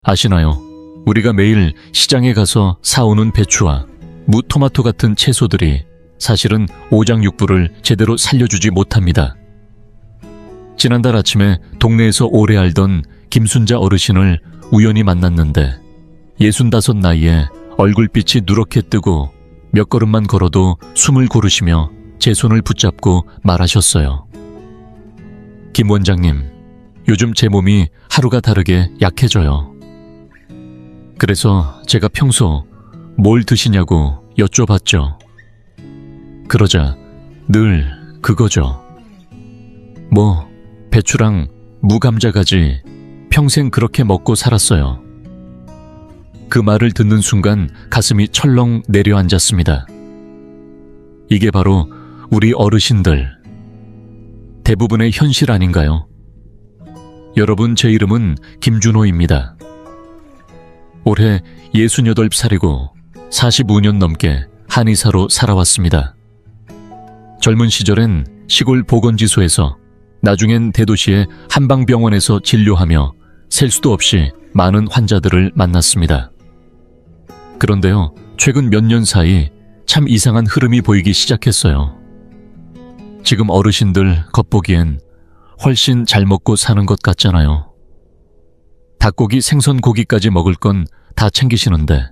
아시나요? 우리가 매일 시장에 가서 사오는 배추와 무, 토마토 같은 채소들이 사실은 오장육부를 제대로 살려주지 못합니다. 지난달 아침에 동네에서 오래 알던 김순자 어르신을 우연히 만났는데 65 나이에 얼굴빛이 누렇게 뜨고 몇 걸음만 걸어도 숨을 고르시며 제 손을 붙잡고 말하셨어요. 김 원장님, 요즘 제 몸이 하루가 다르게 약해져요. 그래서 제가 평소 뭘 드시냐고 여쭤봤죠. 그러자 늘 그거죠. 뭐 배추랑 무감자가지 평생 그렇게 먹고 살았어요. 그 말을 듣는 순간 가슴이 철렁 내려앉았습니다. 이게 바로 우리 어르신들 대부분의 현실 아닌가요? 여러분, 제 이름은 김준호입니다. 올해 68살이고 45년 넘게 한의사로 살아왔습니다. 젊은 시절엔 시골 보건지소에서, 나중엔 대도시의 한방병원에서 진료하며 셀 수도 없이 많은 환자들을 만났습니다. 그런데요, 최근 몇 년 사이 참 이상한 흐름이 보이기 시작했어요. 지금 어르신들 겉보기엔 훨씬 잘 먹고 사는 것 같잖아요. 닭고기, 생선, 고기까지 먹을 건 다 챙기시는데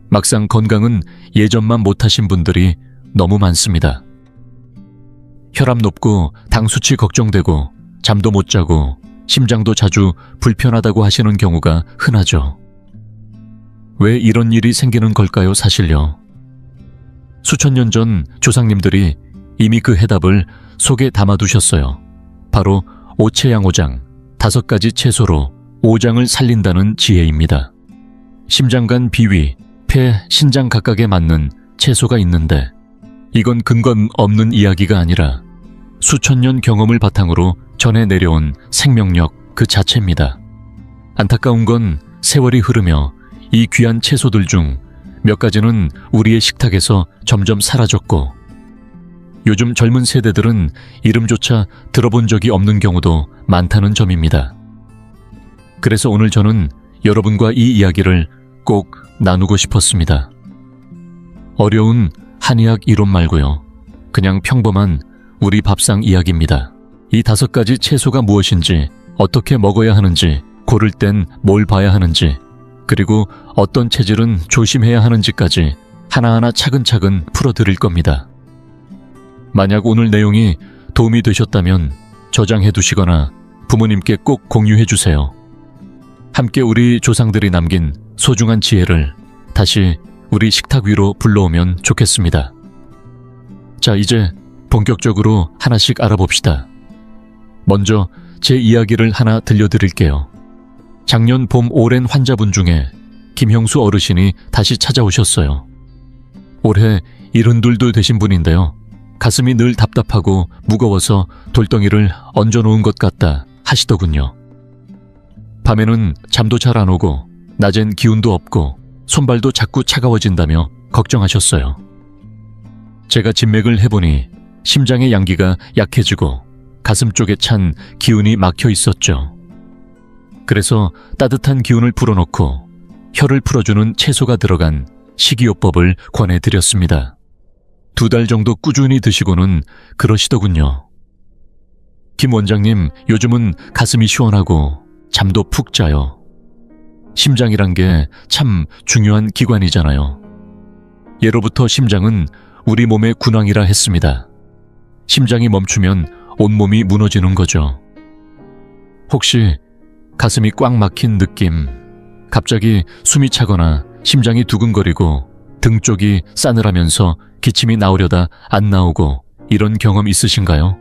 막상 건강은 예전만 못하신 분들이 너무 많습니다. 혈압 높고 당 수치 걱정되고 잠도 못 자고 심장도 자주 불편하다고 하시는 경우가 흔하죠. 왜 이런 일이 생기는 걸까요, 사실요? 수천 년 전 조상님들이 이미 그 해답을 속에 담아두셨어요. 바로 오채양오장, 5가지 채소로 오장을 살린다는 지혜입니다. 심장간 비위, 폐, 신장 각각에 맞는 채소가 있는데 이건 근거 없는 이야기가 아니라 수천 년 경험을 바탕으로 전해 내려온 생명력 그 자체입니다. 안타까운 건 세월이 흐르며 이 귀한 채소들 중 몇 가지는 우리의 식탁에서 점점 사라졌고 요즘 젊은 세대들은 이름조차 들어본 적이 없는 경우도 많다는 점입니다. 그래서 오늘 저는 여러분과 이 이야기를 꼭 나누고 싶었습니다. 어려운 한의학 이론 말고요. 그냥 평범한 우리 밥상 이야기입니다. 이 5가지 채소가 무엇인지, 어떻게 먹어야 하는지, 고를 땐 뭘 봐야 하는지, 그리고 어떤 체질은 조심해야 하는지까지 하나하나 차근차근 풀어드릴 겁니다. 만약 오늘 내용이 도움이 되셨다면 저장해 두시거나 부모님께 꼭 공유해 주세요. 함께 우리 조상들이 남긴 소중한 지혜를 다시 우리 식탁 위로 불러오면 좋겠습니다. 자, 이제 본격적으로 하나씩 알아봅시다. 먼저 제 이야기를 하나 들려드릴게요. 작년 봄 오랜 환자분 중에 김형수 어르신이 다시 찾아오셨어요. 올해 72도 되신 분인데요. 가슴이 늘 답답하고 무거워서 돌덩이를 얹어놓은 것 같다 하시더군요. 밤에는 잠도 잘 안 오고 낮엔 기운도 없고 손발도 자꾸 차가워진다며 걱정하셨어요. 제가 진맥을 해보니 심장의 양기가 약해지고 가슴 쪽에 찬 기운이 막혀 있었죠. 그래서 따뜻한 기운을 불어넣고 혈을 풀어주는 채소가 들어간 식이요법을 권해드렸습니다. 2달 정도 꾸준히 드시고는 그러시더군요. 김 원장님, 요즘은 가슴이 시원하고 잠도 푹 자요. 심장이란 게 참 중요한 기관이잖아요. 예로부터 심장은 우리 몸의 군왕이라 했습니다. 심장이 멈추면 온몸이 무너지는 거죠. 혹시 가슴이 꽉 막힌 느낌, 갑자기 숨이 차거나 심장이 두근거리고 등 쪽이 싸늘하면서 기침이 나오려다 안 나오고 이런 경험 있으신가요?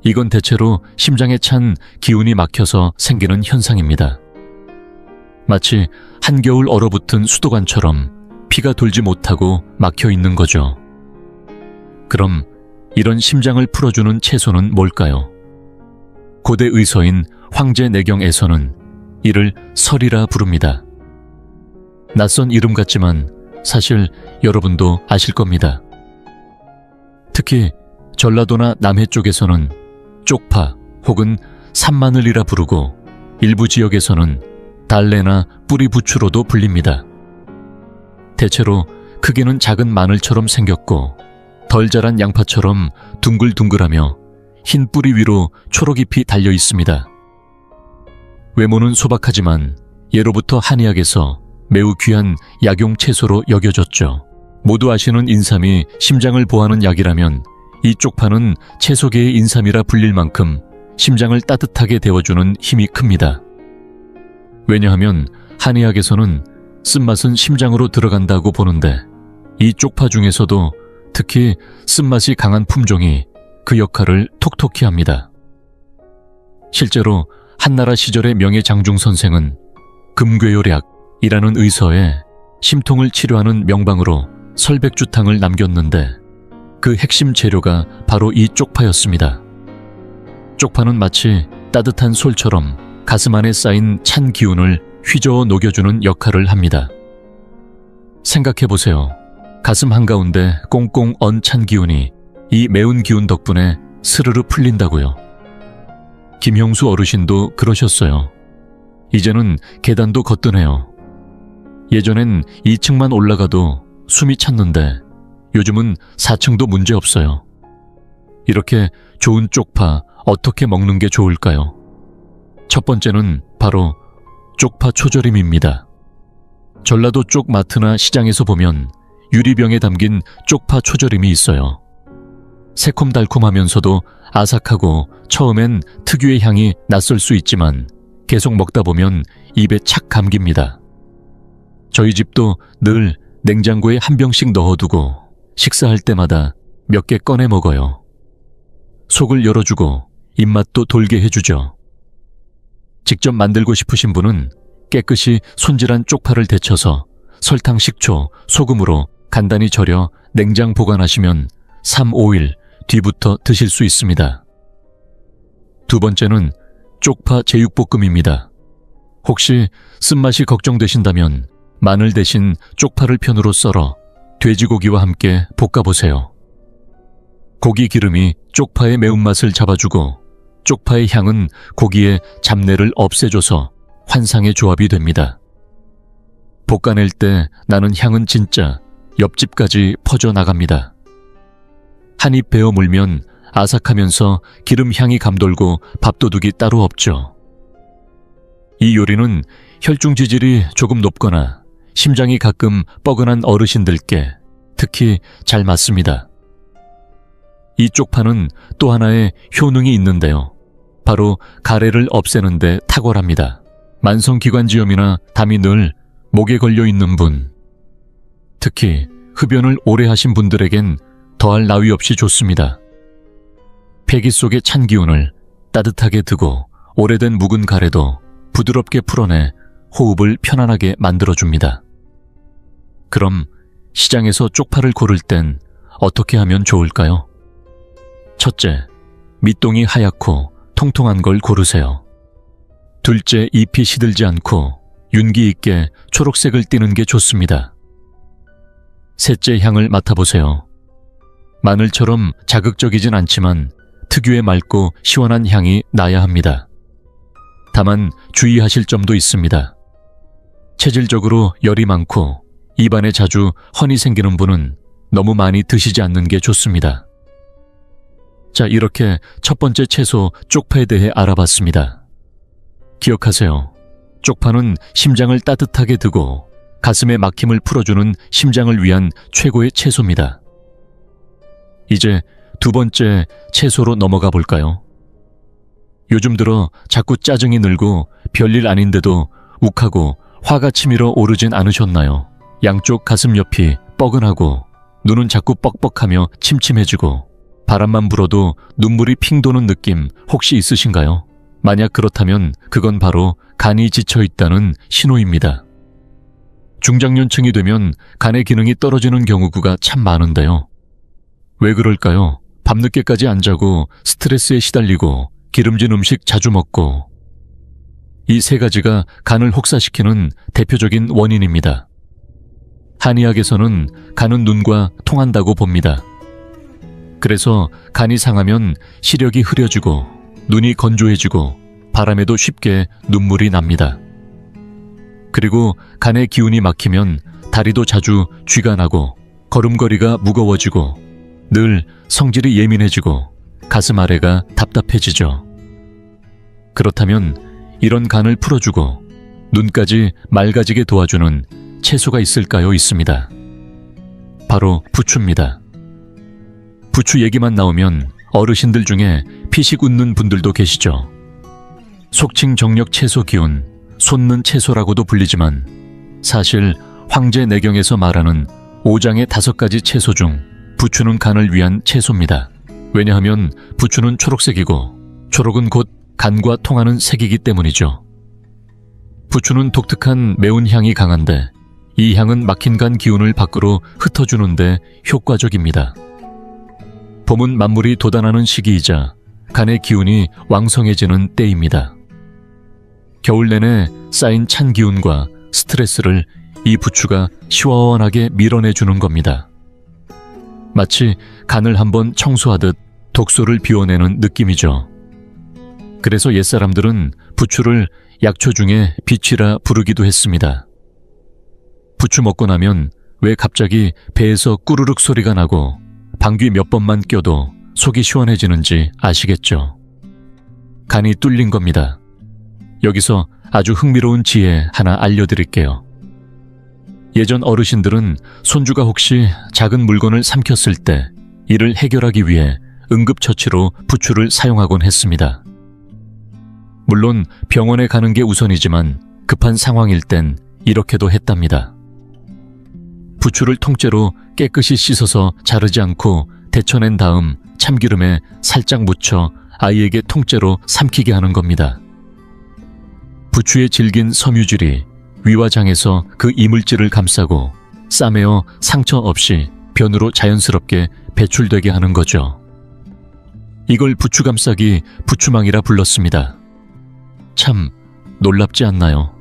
이건 대체로 심장에 찬 기운이 막혀서 생기는 현상입니다. 마치 한겨울 얼어붙은 수도관처럼 피가 돌지 못하고 막혀 있는 거죠. 그럼 이런 심장을 풀어주는 채소는 뭘까요? 고대 의서인 황제내경에서는 이를 설이라 부릅니다. 낯선 이름 같지만 사실 여러분도 아실 겁니다. 특히 전라도나 남해 쪽에서는 쪽파 혹은 산마늘이라 부르고 일부 지역에서는 달래나 뿌리 부추로도 불립니다. 대체로 크기는 작은 마늘처럼 생겼고 덜 자란 양파처럼 둥글둥글하며 흰 뿌리 위로 초록잎이 달려 있습니다. 외모는 소박하지만 예로부터 한의학에서 매우 귀한 약용 채소로 여겨졌죠. 모두 아시는 인삼이 심장을 보하는 약이라면 이 쪽파는 채소계의 인삼이라 불릴 만큼 심장을 따뜻하게 데워주는 힘이 큽니다. 왜냐하면 한의학에서는 쓴맛은 심장으로 들어간다고 보는데 이 쪽파 중에서도 특히 쓴맛이 강한 품종이 그 역할을 톡톡히 합니다. 실제로 한나라 시절의 명예장중 선생은 금괴요약이라는 의서에 심통을 치료하는 명방으로 설백주탕을 남겼는데 그 핵심 재료가 바로 이 쪽파였습니다. 쪽파는 마치 따뜻한 솔처럼 가슴 안에 쌓인 찬 기운을 휘저어 녹여주는 역할을 합니다. 생각해보세요. 가슴 한가운데 꽁꽁 언 찬 기운이 이 매운 기운 덕분에 스르르 풀린다고요. 김형수 어르신도 그러셨어요. 이제는 계단도 거뜬해요. 예전엔 2층만 올라가도 숨이 찼는데 요즘은 4층도 문제없어요. 이렇게 좋은 쪽파 어떻게 먹는 게 좋을까요? 첫 번째는 바로 쪽파 초절임입니다. 전라도 쪽 마트나 시장에서 보면 유리병에 담긴 쪽파 초절임이 있어요. 새콤달콤하면서도 아삭하고 처음엔 특유의 향이 낯설 수 있지만 계속 먹다 보면 입에 착 감깁니다. 저희 집도 늘 냉장고에 한 병씩 넣어두고 식사할 때마다 몇 개 꺼내 먹어요. 속을 열어주고 입맛도 돌게 해주죠. 직접 만들고 싶으신 분은 깨끗이 손질한 쪽파를 데쳐서 설탕, 식초, 소금으로 간단히 절여 냉장 보관하시면 3, 5일 뒤부터 드실 수 있습니다. 두 번째는 쪽파 제육볶음입니다. 혹시 쓴맛이 걱정되신다면 마늘 대신 쪽파를 편으로 썰어 돼지고기와 함께 볶아보세요. 고기 기름이 쪽파의 매운맛을 잡아주고 쪽파의 향은 고기의 잡내를 없애줘서 환상의 조합이 됩니다. 볶아낼 때 나는 향은 진짜 옆집까지 퍼져나갑니다. 한 입 베어 물면 아삭하면서 기름 향이 감돌고 밥도둑이 따로 없죠. 이 요리는 혈중 지질이 조금 높거나 심장이 가끔 뻐근한 어르신들께 특히 잘 맞습니다. 이 쪽파는 또 하나의 효능이 있는데요. 바로 가래를 없애는 데 탁월합니다. 만성기관지염이나 담이 늘 목에 걸려 있는 분, 특히 흡연을 오래 하신 분들에겐 더할 나위 없이 좋습니다. 폐기 속의 찬 기운을 따뜻하게 두고 오래된 묵은 가래도 부드럽게 풀어내 호흡을 편안하게 만들어줍니다. 그럼 시장에서 쪽파를 고를 땐 어떻게 하면 좋을까요? 첫째, 밑동이 하얗고 통통한 걸 고르세요. 둘째, 잎이 시들지 않고 윤기 있게 초록색을 띠는 게 좋습니다. 셋째, 향을 맡아보세요. 마늘처럼 자극적이진 않지만 특유의 맑고 시원한 향이 나야 합니다. 다만 주의하실 점도 있습니다. 체질적으로 열이 많고 입안에 자주 헌이 생기는 분은 너무 많이 드시지 않는 게 좋습니다. 자, 이렇게 첫 번째 채소 쪽파에 대해 알아봤습니다. 기억하세요. 쪽파는 심장을 따뜻하게 두고 가슴의 막힘을 풀어주는 심장을 위한 최고의 채소입니다. 이제 두 번째 채소로 넘어가 볼까요? 요즘 들어 자꾸 짜증이 늘고 별일 아닌데도 욱하고 화가 치밀어 오르진 않으셨나요? 양쪽 가슴 옆이 뻐근하고 눈은 자꾸 뻑뻑하며 침침해지고 바람만 불어도 눈물이 핑 도는 느낌 혹시 있으신가요? 만약 그렇다면 그건 바로 간이 지쳐있다는 신호입니다. 중장년층이 되면 간의 기능이 떨어지는 경우가 참 많은데요. 왜 그럴까요? 밤늦게까지 안 자고 스트레스에 시달리고 기름진 음식 자주 먹고, 이 세 가지가 간을 혹사시키는 대표적인 원인입니다. 한의학에서는 간은 눈과 통한다고 봅니다. 그래서 간이 상하면 시력이 흐려지고 눈이 건조해지고 바람에도 쉽게 눈물이 납니다. 그리고 간의 기운이 막히면 다리도 자주 쥐가 나고 걸음걸이가 무거워지고 늘 성질이 예민해지고 가슴 아래가 답답해지죠. 그렇다면 이런 간을 풀어주고 눈까지 맑아지게 도와주는 채소가 있을까요? 있습니다. 바로 부추입니다. 부추 얘기만 나오면 어르신들 중에 피식 웃는 분들도 계시죠. 속칭 정력 채소 기운, 솟는 채소라고도 불리지만 사실 황제내경에서 말하는 5장의 5가지 채소 중 부추는 간을 위한 채소입니다. 왜냐하면 부추는 초록색이고 초록은 곧 간과 통하는 색이기 때문이죠. 부추는 독특한 매운 향이 강한데 이 향은 막힌 간 기운을 밖으로 흩어주는데 효과적입니다. 봄은 만물이 돋아나는 시기이자 간의 기운이 왕성해지는 때입니다. 겨울 내내 쌓인 찬 기운과 스트레스를 이 부추가 시원하게 밀어내주는 겁니다. 마치 간을 한번 청소하듯 독소를 비워내는 느낌이죠. 그래서 옛사람들은 부추를 약초 중에 빛이라 부르기도 했습니다. 부추 먹고 나면 왜 갑자기 배에서 꾸르륵 소리가 나고 방귀 몇 번만 껴도 속이 시원해지는지 아시겠죠? 간이 뚫린 겁니다. 여기서 아주 흥미로운 지혜 하나 알려드릴게요. 예전 어르신들은 손주가 혹시 작은 물건을 삼켰을 때 이를 해결하기 위해 응급처치로 부추를 사용하곤 했습니다. 물론 병원에 가는 게 우선이지만 급한 상황일 땐 이렇게도 했답니다. 부추를 통째로 깨끗이 씻어서 자르지 않고 데쳐낸 다음 참기름에 살짝 묻혀 아이에게 통째로 삼키게 하는 겁니다. 부추의 질긴 섬유질이 위와 장에서 그 이물질을 감싸고 싸매어 상처 없이 변으로 자연스럽게 배출되게 하는 거죠. 이걸 부추 감싸기 부추망이라 불렀습니다. 참 놀랍지 않나요?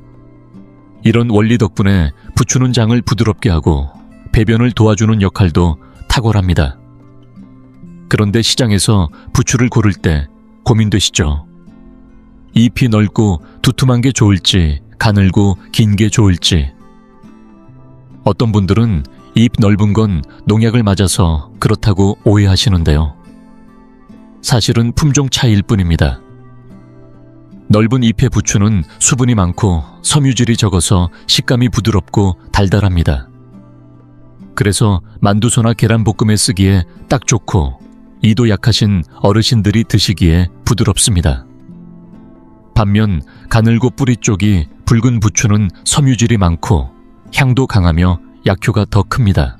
이런 원리 덕분에 부추는 장을 부드럽게 하고 배변을 도와주는 역할도 탁월합니다. 그런데 시장에서 부추를 고를 때 고민되시죠? 잎이 넓고 두툼한 게 좋을지 가늘고 긴 게 좋을지. 어떤 분들은 잎 넓은 건 농약을 맞아서 그렇다고 오해하시는데요. 사실은 품종 차이일 뿐입니다. 넓은 잎의 부추는 수분이 많고 섬유질이 적어서 식감이 부드럽고 달달합니다. 그래서 만두소나 계란볶음에 쓰기에 딱 좋고 이도 약하신 어르신들이 드시기에 부드럽습니다. 반면 가늘고 뿌리 쪽이 붉은 부추는 섬유질이 많고 향도 강하며 약효가 더 큽니다.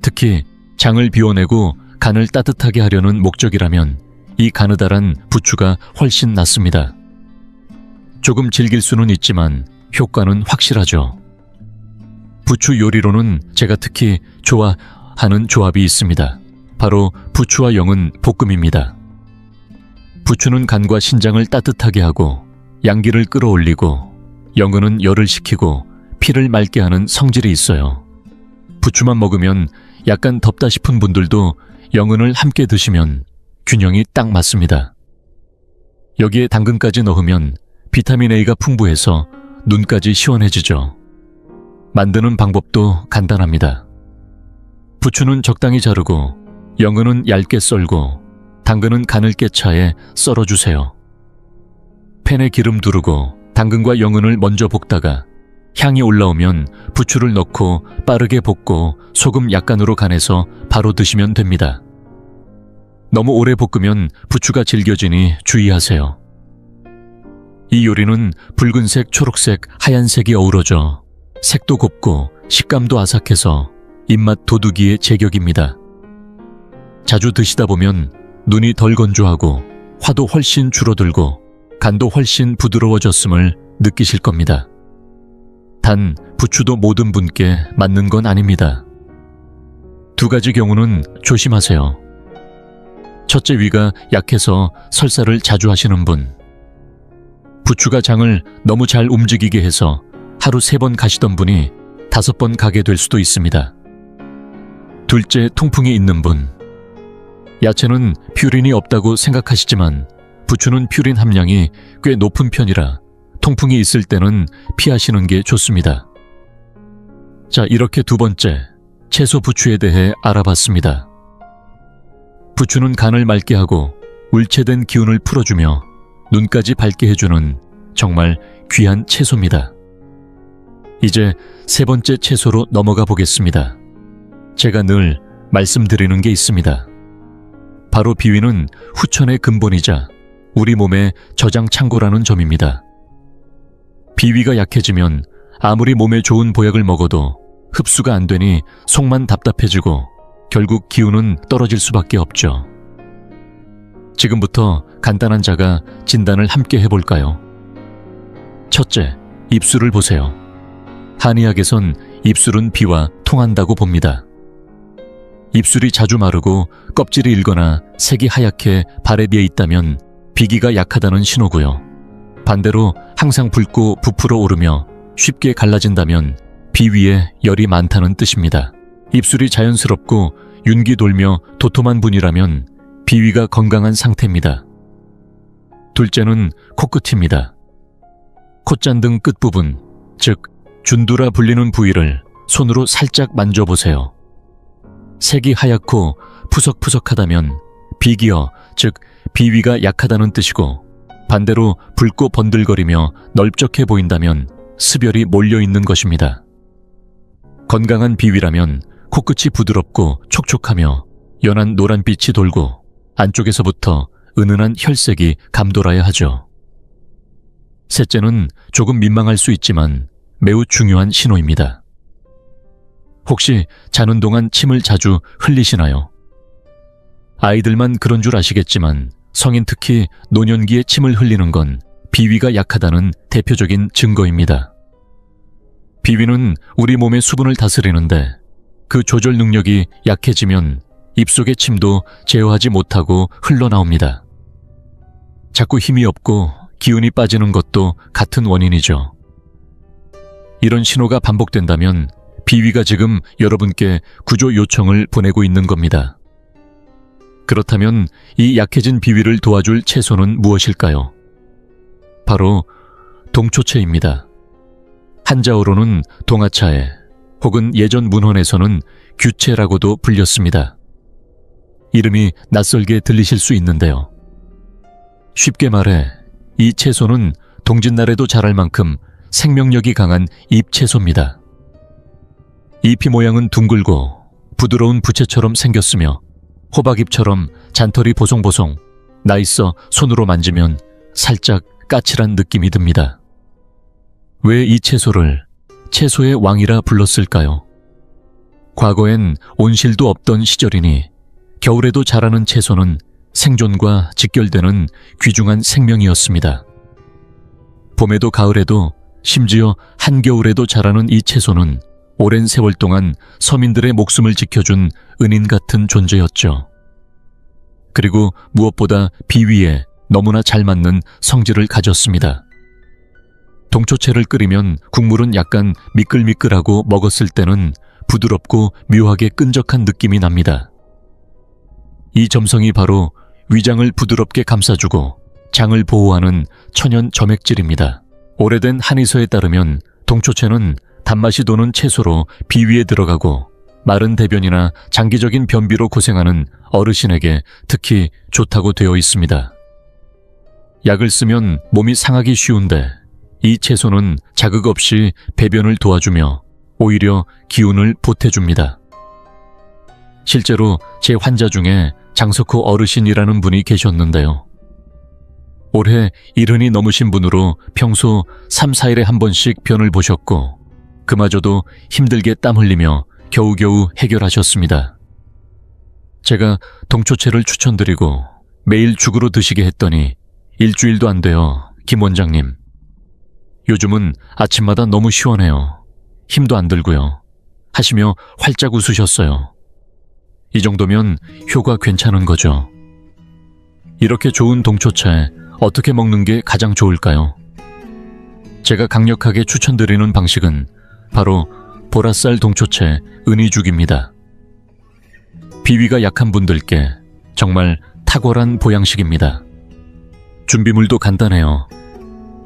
특히 장을 비워내고 간을 따뜻하게 하려는 목적이라면 이 가느다란 부추가 훨씬 낫습니다. 조금 질길 수는 있지만 효과는 확실하죠. 부추 요리로는 제가 특히 좋아하는 조합이 있습니다. 바로 부추와 영은 볶음입니다. 부추는 간과 신장을 따뜻하게 하고 양기를 끌어올리고 영은은 열을 식히고 피를 맑게 하는 성질이 있어요. 부추만 먹으면 약간 덥다 싶은 분들도 영은을 함께 드시면 균형이 딱 맞습니다. 여기에 당근까지 넣으면 비타민 A가 풍부해서 눈까지 시원해지죠. 만드는 방법도 간단합니다. 부추는 적당히 자르고 영은은 얇게 썰고 당근은 가늘게 차에 썰어주세요. 팬에 기름 두르고 당근과 영은을 먼저 볶다가 향이 올라오면 부추를 넣고 빠르게 볶고 소금 약간으로 간해서 바로 드시면 됩니다. 너무 오래 볶으면 부추가 질겨지니 주의하세요. 이 요리는 붉은색, 초록색, 하얀색이 어우러져 색도 곱고 식감도 아삭해서 입맛 돋우기의 제격입니다. 자주 드시다 보면 눈이 덜 건조하고 화도 훨씬 줄어들고 간도 훨씬 부드러워졌음을 느끼실 겁니다. 단 부추도 모든 분께 맞는 건 아닙니다. 두 가지 경우는 조심하세요. 첫째, 위가 약해서 설사를 자주 하시는 분. 부추가 장을 너무 잘 움직이게 해서 하루 3번 가시던 분이 5번 가게 될 수도 있습니다. 둘째, 통풍이 있는 분. 야채는 퓨린이 없다고 생각하시지만 부추는 퓨린 함량이 꽤 높은 편이라 통풍이 있을 때는 피하시는 게 좋습니다. 자, 이렇게 두 번째, 채소 부추에 대해 알아봤습니다. 부추는 간을 맑게 하고 울체된 기운을 풀어주며 눈까지 밝게 해주는 정말 귀한 채소입니다. 이제 세 번째 채소로 넘어가 보겠습니다. 제가 늘 말씀드리는 게 있습니다. 바로 비위는 후천의 근본이자 우리 몸의 저장 창고라는 점입니다. 비위가 약해지면 아무리 몸에 좋은 보약을 먹어도 흡수가 안 되니 속만 답답해지고 결국 기운은 떨어질 수밖에 없죠. 지금부터 간단한 자가 진단을 함께 해볼까요? 첫째, 입술을 보세요. 한의학에선 입술은 비와 통한다고 봅니다. 입술이 자주 마르고 껍질이 일거나 색이 하얗게 발에 비어 있다면 비기가 약하다는 신호고요. 반대로 항상 붉고 부풀어 오르며 쉽게 갈라진다면 비위에 열이 많다는 뜻입니다. 입술이 자연스럽고 윤기 돌며 도톰한 분이라면 비위가 건강한 상태입니다. 둘째는 코끝입니다. 콧잔등 끝부분, 즉 준두라 불리는 부위를 손으로 살짝 만져보세요. 색이 하얗고 푸석푸석하다면 비기어, 즉 비위가 약하다는 뜻이고, 반대로 붉고 번들거리며 넓적해 보인다면 습열이 몰려있는 것입니다. 건강한 비위라면 코끝이 부드럽고 촉촉하며 연한 노란빛이 돌고 안쪽에서부터 은은한 혈색이 감돌아야 하죠. 셋째는 조금 민망할 수 있지만 매우 중요한 신호입니다. 혹시 자는 동안 침을 자주 흘리시나요? 아이들만 그런 줄 아시겠지만 성인 특히 노년기에 침을 흘리는 건 비위가 약하다는 대표적인 증거입니다. 비위는 우리 몸의 수분을 다스리는데 그 조절 능력이 약해지면 입속의 침도 제어하지 못하고 흘러나옵니다. 자꾸 힘이 없고 기운이 빠지는 것도 같은 원인이죠. 이런 신호가 반복된다면 비위가 지금 여러분께 구조 요청을 보내고 있는 겁니다. 그렇다면 이 약해진 비위를 도와줄 채소는 무엇일까요? 바로 동초채입니다. 한자어로는 동아차에 혹은 예전 문헌에서는 규채라고도 불렸습니다. 이름이 낯설게 들리실 수 있는데요. 쉽게 말해 이 채소는 동짓날에도 자랄 만큼 생명력이 강한 잎채소입니다. 잎이 모양은 둥글고 부드러운 부채처럼 생겼으며 호박잎처럼 잔털이 보송보송 나 있어 손으로 만지면 살짝 까칠한 느낌이 듭니다. 왜 이 채소를 채소의 왕이라 불렀을까요? 과거엔 온실도 없던 시절이니 겨울에도 자라는 채소는 생존과 직결되는 귀중한 생명이었습니다. 봄에도 가을에도 심지어 한겨울에도 자라는 이 채소는 오랜 세월 동안 서민들의 목숨을 지켜준 은인 같은 존재였죠. 그리고 무엇보다 비위에 너무나 잘 맞는 성질을 가졌습니다. 동초채를 끓이면 국물은 약간 미끌미끌하고 먹었을 때는 부드럽고 묘하게 끈적한 느낌이 납니다. 이 점성이 바로 위장을 부드럽게 감싸주고 장을 보호하는 천연 점액질입니다. 오래된 한의서에 따르면 동초채는 단맛이 도는 채소로 비위에 들어가고 마른 대변이나 장기적인 변비로 고생하는 어르신에게 특히 좋다고 되어 있습니다. 약을 쓰면 몸이 상하기 쉬운데 이 채소는 자극 없이 배변을 도와주며 오히려 기운을 보태줍니다. 실제로 제 환자 중에 장석호 어르신이라는 분이 계셨는데요. 올해 70이 넘으신 분으로 평소 3, 4일에 한 번씩 변을 보셨고 그마저도 힘들게 땀 흘리며 겨우겨우 해결하셨습니다. 제가 동초채를 추천드리고 매일 죽으로 드시게 했더니 일주일도 안 돼요, 김 원장님. 요즘은 아침마다 너무 시원해요. 힘도 안 들고요. 하시며 활짝 웃으셨어요. 이 정도면 효과 괜찮은 거죠. 이렇게 좋은 동초채 어떻게 먹는 게 가장 좋을까요? 제가 강력하게 추천드리는 방식은 바로 보라쌀 동초채 은이죽입니다. 비위가 약한 분들께 정말 탁월한 보양식입니다. 준비물도 간단해요.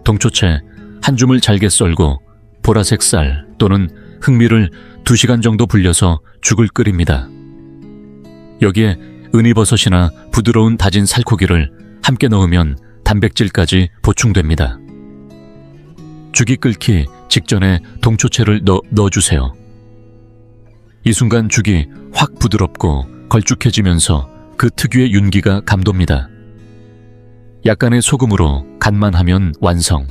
동초채 한 줌을 잘게 썰고 보라색 쌀 또는 흑미를 2시간 정도 불려서 죽을 끓입니다. 여기에 은이버섯이나 부드러운 다진 살코기를 함께 넣으면 단백질까지 보충됩니다. 죽이 끓기 직전에 동초채를 넣어주세요. 이 순간 죽이 확 부드럽고 걸쭉해지면서 그 특유의 윤기가 감돕니다. 약간의 소금으로 간만 하면 완성.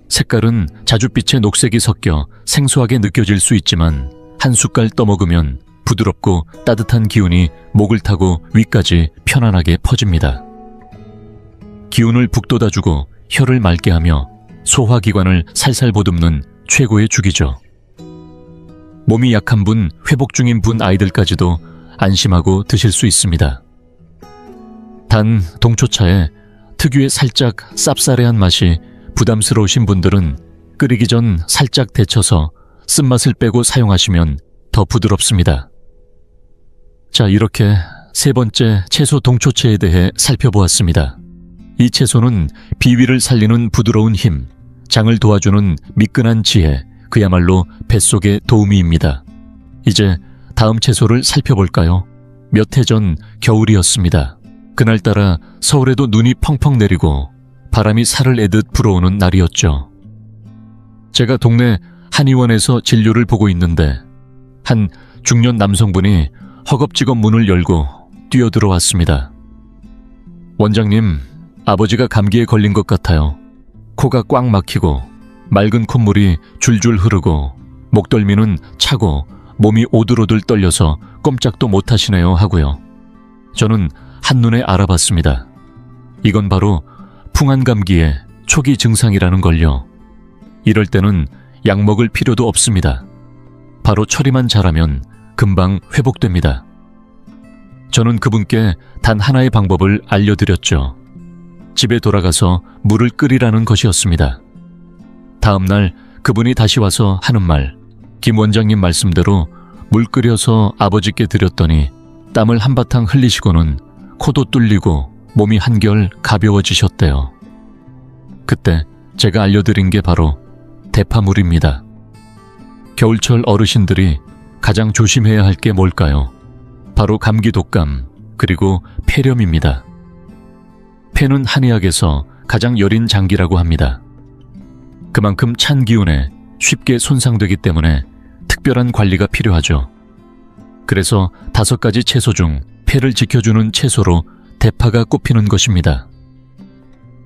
색깔은 자줏빛의 녹색이 섞여 생소하게 느껴질 수 있지만 한 숟갈 떠먹으면 부드럽고 따뜻한 기운이 목을 타고 위까지 편안하게 퍼집니다. 기운을 북돋아주고 혀를 맑게 하며 소화기관을 살살 보듬는 최고의 죽이죠. 몸이 약한 분, 회복 중인 분 아이들까지도 안심하고 드실 수 있습니다. 단 동초차에 특유의 살짝 쌉싸래한 맛이 부담스러우신 분들은 끓이기 전 살짝 데쳐서 쓴맛을 빼고 사용하시면 더 부드럽습니다. 자, 이렇게 세 번째 채소 동초채에 대해 살펴보았습니다. 이 채소는 비위를 살리는 부드러운 힘, 장을 도와주는 미끈한 지혜, 그야말로 뱃속의 도우미입니다. 이제 다음 채소를 살펴볼까요? 몇 해 전 겨울이었습니다. 그날따라 서울에도 눈이 펑펑 내리고 바람이 살을 애듯 불어오는 날이었죠. 제가 동네 한의원에서 진료를 보고 있는데 한 중년 남성분이 허겁지겁 문을 열고 뛰어들어왔습니다. 원장님, 아버지가 감기에 걸린 것 같아요. 코가 꽉 막히고 맑은 콧물이 줄줄 흐르고 목덜미는 차고 몸이 오들오들 떨려서 꼼짝도 못하시네요 하고요. 저는 한눈에 알아봤습니다. 이건 바로 풍한감기의 초기 증상이라는 걸요. 이럴 때는 약 먹을 필요도 없습니다. 바로 처리만 잘하면 금방 회복됩니다. 저는 그분께 단 하나의 방법을 알려드렸죠. 집에 돌아가서 물을 끓이라는 것이었습니다. 다음 날 그분이 다시 와서 하는 말, 김 원장님 말씀대로 물 끓여서 아버지께 드렸더니 땀을 한바탕 흘리시고는 코도 뚫리고 몸이 한결 가벼워지셨대요. 그때 제가 알려드린 게 바로 대파물입니다. 겨울철 어르신들이 가장 조심해야 할 게 뭘까요? 바로 감기 독감, 그리고 폐렴입니다. 폐는 한의학에서 가장 여린 장기라고 합니다. 그만큼 찬 기운에 쉽게 손상되기 때문에 특별한 관리가 필요하죠. 그래서 5가지 채소 중 폐를 지켜주는 채소로 대파가 꼽히는 것입니다.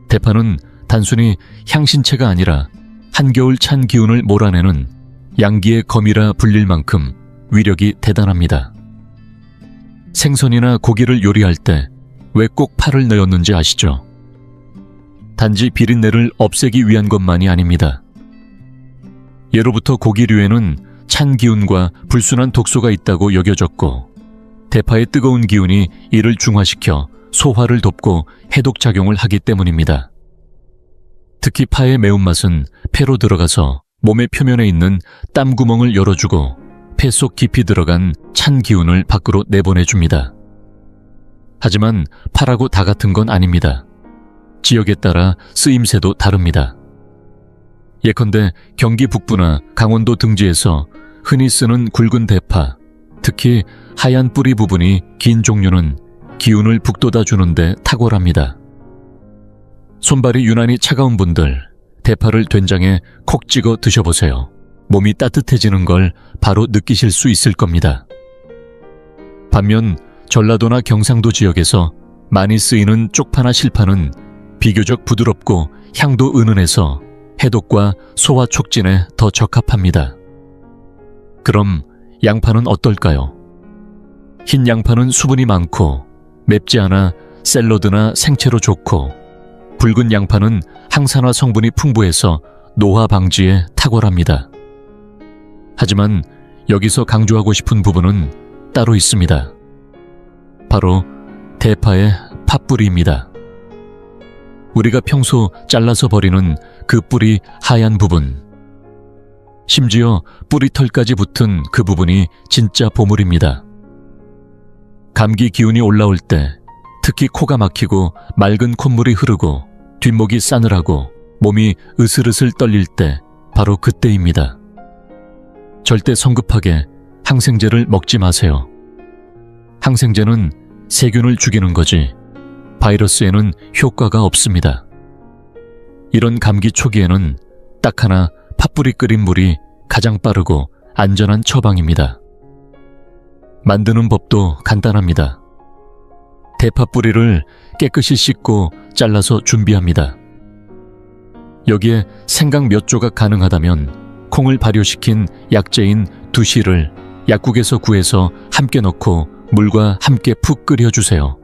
대파는 단순히 향신채가 아니라 한겨울 찬 기운을 몰아내는 양기의 검이라 불릴 만큼 위력이 대단합니다. 생선이나 고기를 요리할 때 왜 꼭 파를 넣었는지 아시죠? 단지 비린내를 없애기 위한 것만이 아닙니다. 예로부터 고기류에는 찬 기운과 불순한 독소가 있다고 여겨졌고 대파의 뜨거운 기운이 이를 중화시켜 소화를 돕고 해독작용을 하기 때문입니다. 특히 파의 매운맛은 폐로 들어가서 몸의 표면에 있는 땀구멍을 열어주고 폐 속 깊이 들어간 찬 기운을 밖으로 내보내줍니다. 하지만 파라고 다 같은 건 아닙니다. 지역에 따라 쓰임새도 다릅니다. 예컨대 경기 북부나 강원도 등지에서 흔히 쓰는 굵은 대파, 특히 하얀 뿌리 부분이 긴 종류는 기운을 북돋아주는데 탁월합니다. 손발이 유난히 차가운 분들, 대파를 된장에 콕 찍어 드셔보세요. 몸이 따뜻해지는 걸 바로 느끼실 수 있을 겁니다. 반면 전라도나 경상도 지역에서 많이 쓰이는 쪽파나 실파는 비교적 부드럽고 향도 은은해서 해독과 소화 촉진에 더 적합합니다. 그럼 양파는 어떨까요? 흰 양파는 수분이 많고 맵지 않아 샐러드나 생채로 좋고, 붉은 양파는 항산화 성분이 풍부해서 노화 방지에 탁월합니다. 하지만 여기서 강조하고 싶은 부분은 따로 있습니다. 바로 대파의 팥뿌리입니다. 우리가 평소 잘라서 버리는 그 뿌리 하얀 부분, 심지어 뿌리털까지 붙은 그 부분이 진짜 보물입니다. 감기 기운이 올라올 때, 특히 코가 막히고 맑은 콧물이 흐르고 뒷목이 싸늘하고 몸이 으슬으슬 떨릴 때 바로 그때입니다. 절대 성급하게 항생제를 먹지 마세요. 항생제는 세균을 죽이는 거지 바이러스에는 효과가 없습니다. 이런 감기 초기에는 딱 하나 팥뿌리 끓인 물이 가장 빠르고 안전한 처방입니다. 만드는 법도 간단합니다. 대파 뿌리를 깨끗이 씻고 잘라서 준비합니다. 여기에 생강 몇 조각 가능하다면 콩을 발효시킨 약재인 두시를 약국에서 구해서 함께 넣고 물과 함께 푹 끓여주세요.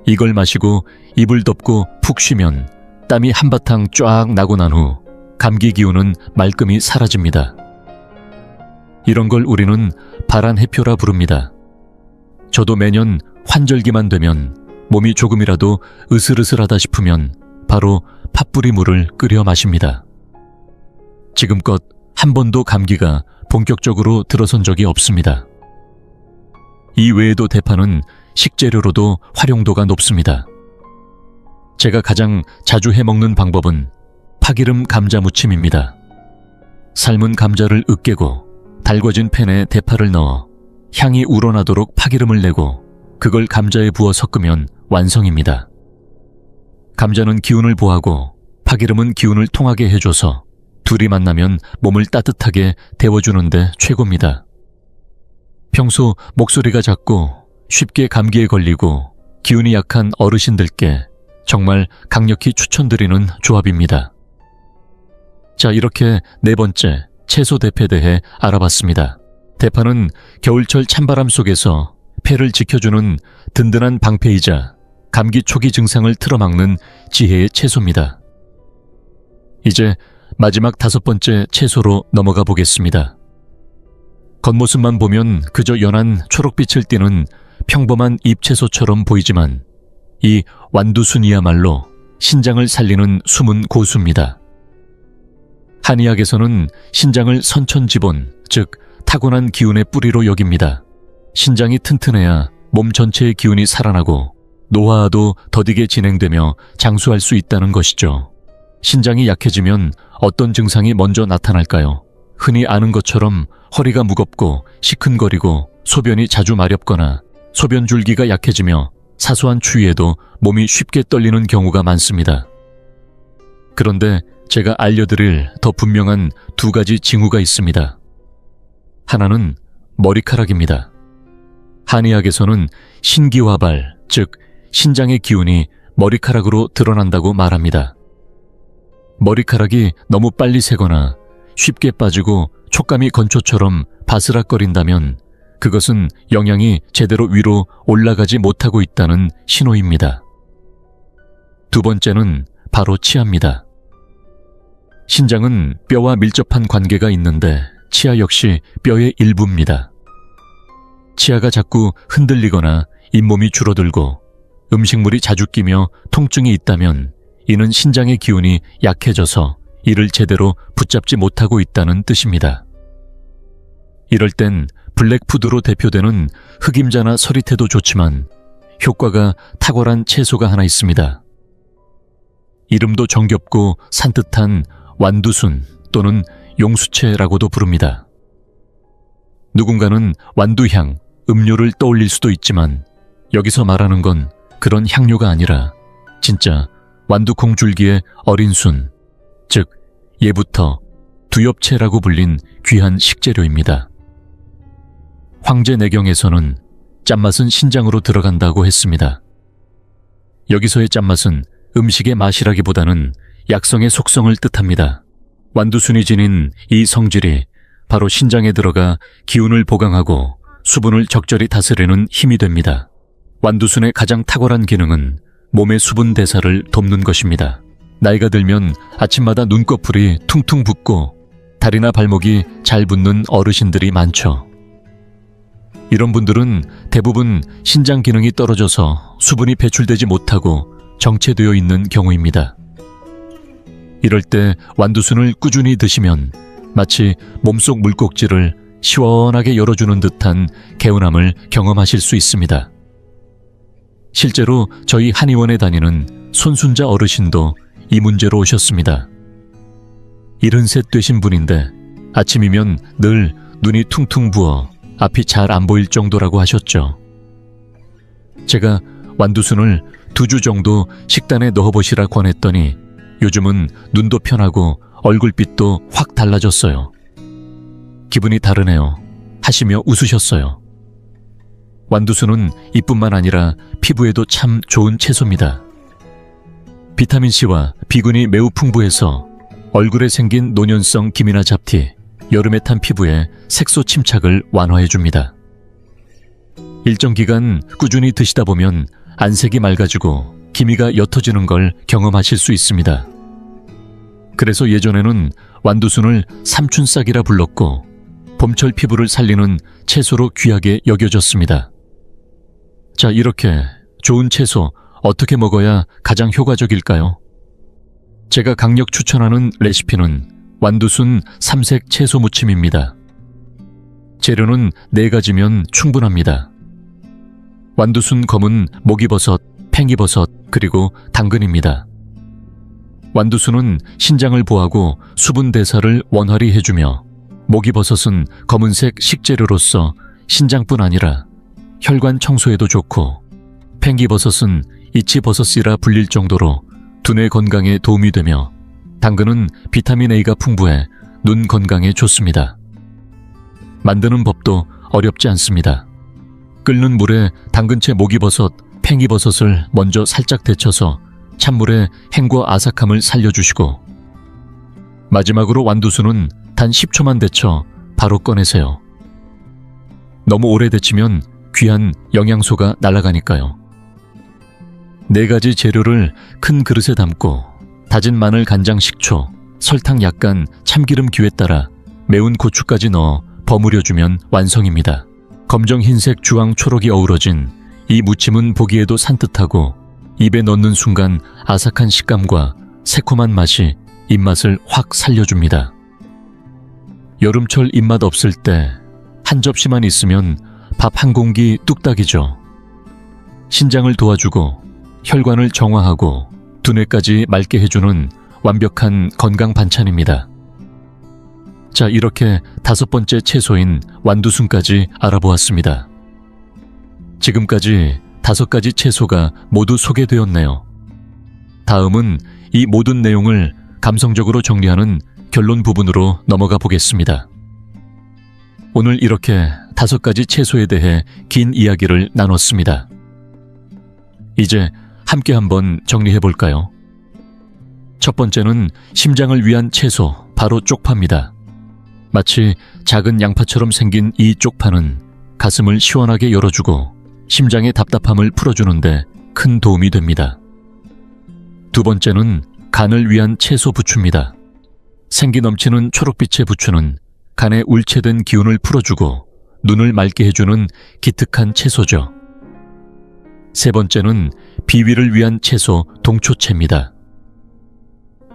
이걸 마시고 입을 덮고 푹 쉬면 땀이 한바탕 쫙 나고 난 후 감기 기운은 말끔히 사라집니다. 이런 걸 우리는 발안해표라 부릅니다. 저도 매년 환절기만 되면 몸이 조금이라도 으슬으슬하다 싶으면 바로 팥뿌리 물을 끓여 마십니다. 지금껏 한 번도 감기가 본격적으로 들어선 적이 없습니다. 이 외에도 대파는 식재료로도 활용도가 높습니다. 제가 가장 자주 해먹는 방법은 파기름 감자 무침입니다. 삶은 감자를 으깨고 달궈진 팬에 대파를 넣어 향이 우러나도록 파기름을 내고 그걸 감자에 부어 섞으면 완성입니다. 감자는 기운을 보하고 파기름은 기운을 통하게 해줘서 둘이 만나면 몸을 따뜻하게 데워주는데 최고입니다. 평소 목소리가 작고 쉽게 감기에 걸리고 기운이 약한 어르신들께 정말 강력히 추천드리는 조합입니다. 자, 이렇게 네 번째 채소 대패에 대해 알아봤습니다. 대파는 겨울철 찬바람 속에서 폐를 지켜주는 든든한 방패이자 감기 초기 증상을 틀어막는 지혜의 채소입니다. 이제 마지막 다섯 번째 채소로 넘어가 보겠습니다. 겉모습만 보면 그저 연한 초록빛을 띠는 평범한 잎채소처럼 보이지만 이 완두순이야말로 신장을 살리는 숨은 고수입니다. 한의학에서는 신장을 선천지본, 즉 타고난 기운의 뿌리로 여깁니다. 신장이 튼튼해야 몸 전체의 기운이 살아나고 노화도 더디게 진행되며 장수할 수 있다는 것이죠. 신장이 약해지면 어떤 증상이 먼저 나타날까요? 흔히 아는 것처럼 허리가 무겁고 시큰거리고 소변이 자주 마렵거나 소변 줄기가 약해지며 사소한 추위에도 몸이 쉽게 떨리는 경우가 많습니다. 그런데 제가 알려드릴 더 분명한 두 가지 징후가 있습니다. 하나는 머리카락입니다. 한의학에서는 신기화발, 즉 신장의 기운이 머리카락으로 드러난다고 말합니다. 머리카락이 너무 빨리 새거나 쉽게 빠지고 촉감이 건초처럼 바스락거린다면 그것은 영양이 제대로 위로 올라가지 못하고 있다는 신호입니다. 두 번째는 바로 치아입니다. 신장은 뼈와 밀접한 관계가 있는데 치아 역시 뼈의 일부입니다. 치아가 자꾸 흔들리거나 잇몸이 줄어들고 음식물이 자주 끼며 통증이 있다면 이는 신장의 기운이 약해져서 이를 제대로 붙잡지 못하고 있다는 뜻입니다. 이럴 땐 블랙푸드로 대표되는 흑임자나 서리태도 좋지만 효과가 탁월한 채소가 하나 있습니다. 이름도 정겹고 산뜻한 완두순 또는 용수채라고도 부릅니다. 누군가는 완두향, 음료를 떠올릴 수도 있지만 여기서 말하는 건 그런 향료가 아니라 진짜 완두콩 줄기의 어린 순, 즉 예부터 두엽채라고 불린 귀한 식재료입니다. 황제내경에서는 짠맛은 신장으로 들어간다고 했습니다. 여기서의 짠맛은 음식의 맛이라기보다는 약성의 속성을 뜻합니다. 완두순이 지닌 이 성질이 바로 신장에 들어가 기운을 보강하고 수분을 적절히 다스리는 힘이 됩니다. 완두순의 가장 탁월한 기능은 몸의 수분 대사를 돕는 것입니다. 나이가 들면 아침마다 눈꺼풀이 퉁퉁 붓고 다리나 발목이 잘 붓는 어르신들이 많죠. 이런 분들은 대부분 신장 기능이 떨어져서 수분이 배출되지 못하고 정체되어 있는 경우입니다. 이럴 때 완두순을 꾸준히 드시면 마치 몸속 물꼭지를 시원하게 열어주는 듯한 개운함을 경험하실 수 있습니다. 실제로 저희 한의원에 다니는 손순자 어르신도 이 문제로 오셨습니다. 73 되신 분인데 아침이면 늘 눈이 퉁퉁 부어 앞이 잘 안 보일 정도라고 하셨죠. 제가 완두순을 2주 정도 식단에 넣어보시라 권했더니 요즘은 눈도 편하고 얼굴빛도 확 달라졌어요. 기분이 다르네요 하시며 웃으셨어요. 완두순은 이뿐만 아니라 피부에도 참 좋은 채소입니다. 비타민C와 비군이 매우 풍부해서 얼굴에 생긴 노년성 기미나 잡티, 여름에 탄 피부에 색소 침착을 완화해줍니다. 일정 기간 꾸준히 드시다 보면 안색이 맑아지고 기미가 옅어지는 걸 경험하실 수 있습니다. 그래서 예전에는 완두순을 삼춘싹이라 불렀고 봄철 피부를 살리는 채소로 귀하게 여겨졌습니다. 자, 이렇게 좋은 채소 어떻게 먹어야 가장 효과적일까요? 제가 강력 추천하는 레시피는 완두순 삼색 채소 무침입니다. 재료는 4가지면 충분합니다. 완두순 검은 목이버섯, 팽이버섯, 그리고 당근입니다. 완두순은 신장을 보호하고 수분 대사를 원활히 해주며 목이버섯은 검은색 식재료로서 신장뿐 아니라 혈관 청소에도 좋고 팽이버섯은 이치버섯이라 불릴 정도로 두뇌 건강에 도움이 되며 당근은 비타민 A가 풍부해 눈 건강에 좋습니다. 만드는 법도 어렵지 않습니다. 끓는 물에 당근채 목이버섯, 팽이버섯을 먼저 살짝 데쳐서 찬물에 행과 아삭함을 살려주시고 마지막으로 완두순은 단 10초만 데쳐 바로 꺼내세요. 너무 오래 데치면 귀한 영양소가 날아가니까요. 4가지 재료를 큰 그릇에 담고 다진 마늘, 간장, 식초, 설탕 약간, 참기름 기호에 따라 매운 고추까지 넣어 버무려주면 완성입니다. 검정, 흰색, 주황, 초록이 어우러진 이 무침은 보기에도 산뜻하고 입에 넣는 순간 아삭한 식감과 새콤한 맛이 입맛을 확 살려줍니다. 여름철 입맛 없을 때 한 접시만 있으면 밥 한 공기 뚝딱이죠. 신장을 도와주고 혈관을 정화하고 두뇌까지 맑게 해주는 완벽한 건강 반찬입니다. 자, 이렇게 5번째 채소인 완두순까지 알아보았습니다. 지금까지 5가지 채소가 모두 소개되었네요. 다음은 이 모든 내용을 감성적으로 정리하는 결론 부분으로 넘어가 보겠습니다. 오늘 이렇게 5가지 채소에 대해 긴 이야기를 나눴습니다. 이제 함께 한번 정리해 볼까요? 첫 번째는 심장을 위한 채소, 바로 쪽파입니다. 마치 작은 양파처럼 생긴 이 쪽파는 가슴을 시원하게 열어주고 심장의 답답함을 풀어주는데 큰 도움이 됩니다. 두 번째는 간을 위한 채소 부추입니다. 생기 넘치는 초록빛의 부추는 간에 울체된 기운을 풀어주고 눈을 맑게 해주는 기특한 채소죠. 세 번째는 비위를 위한 채소 동초채입니다.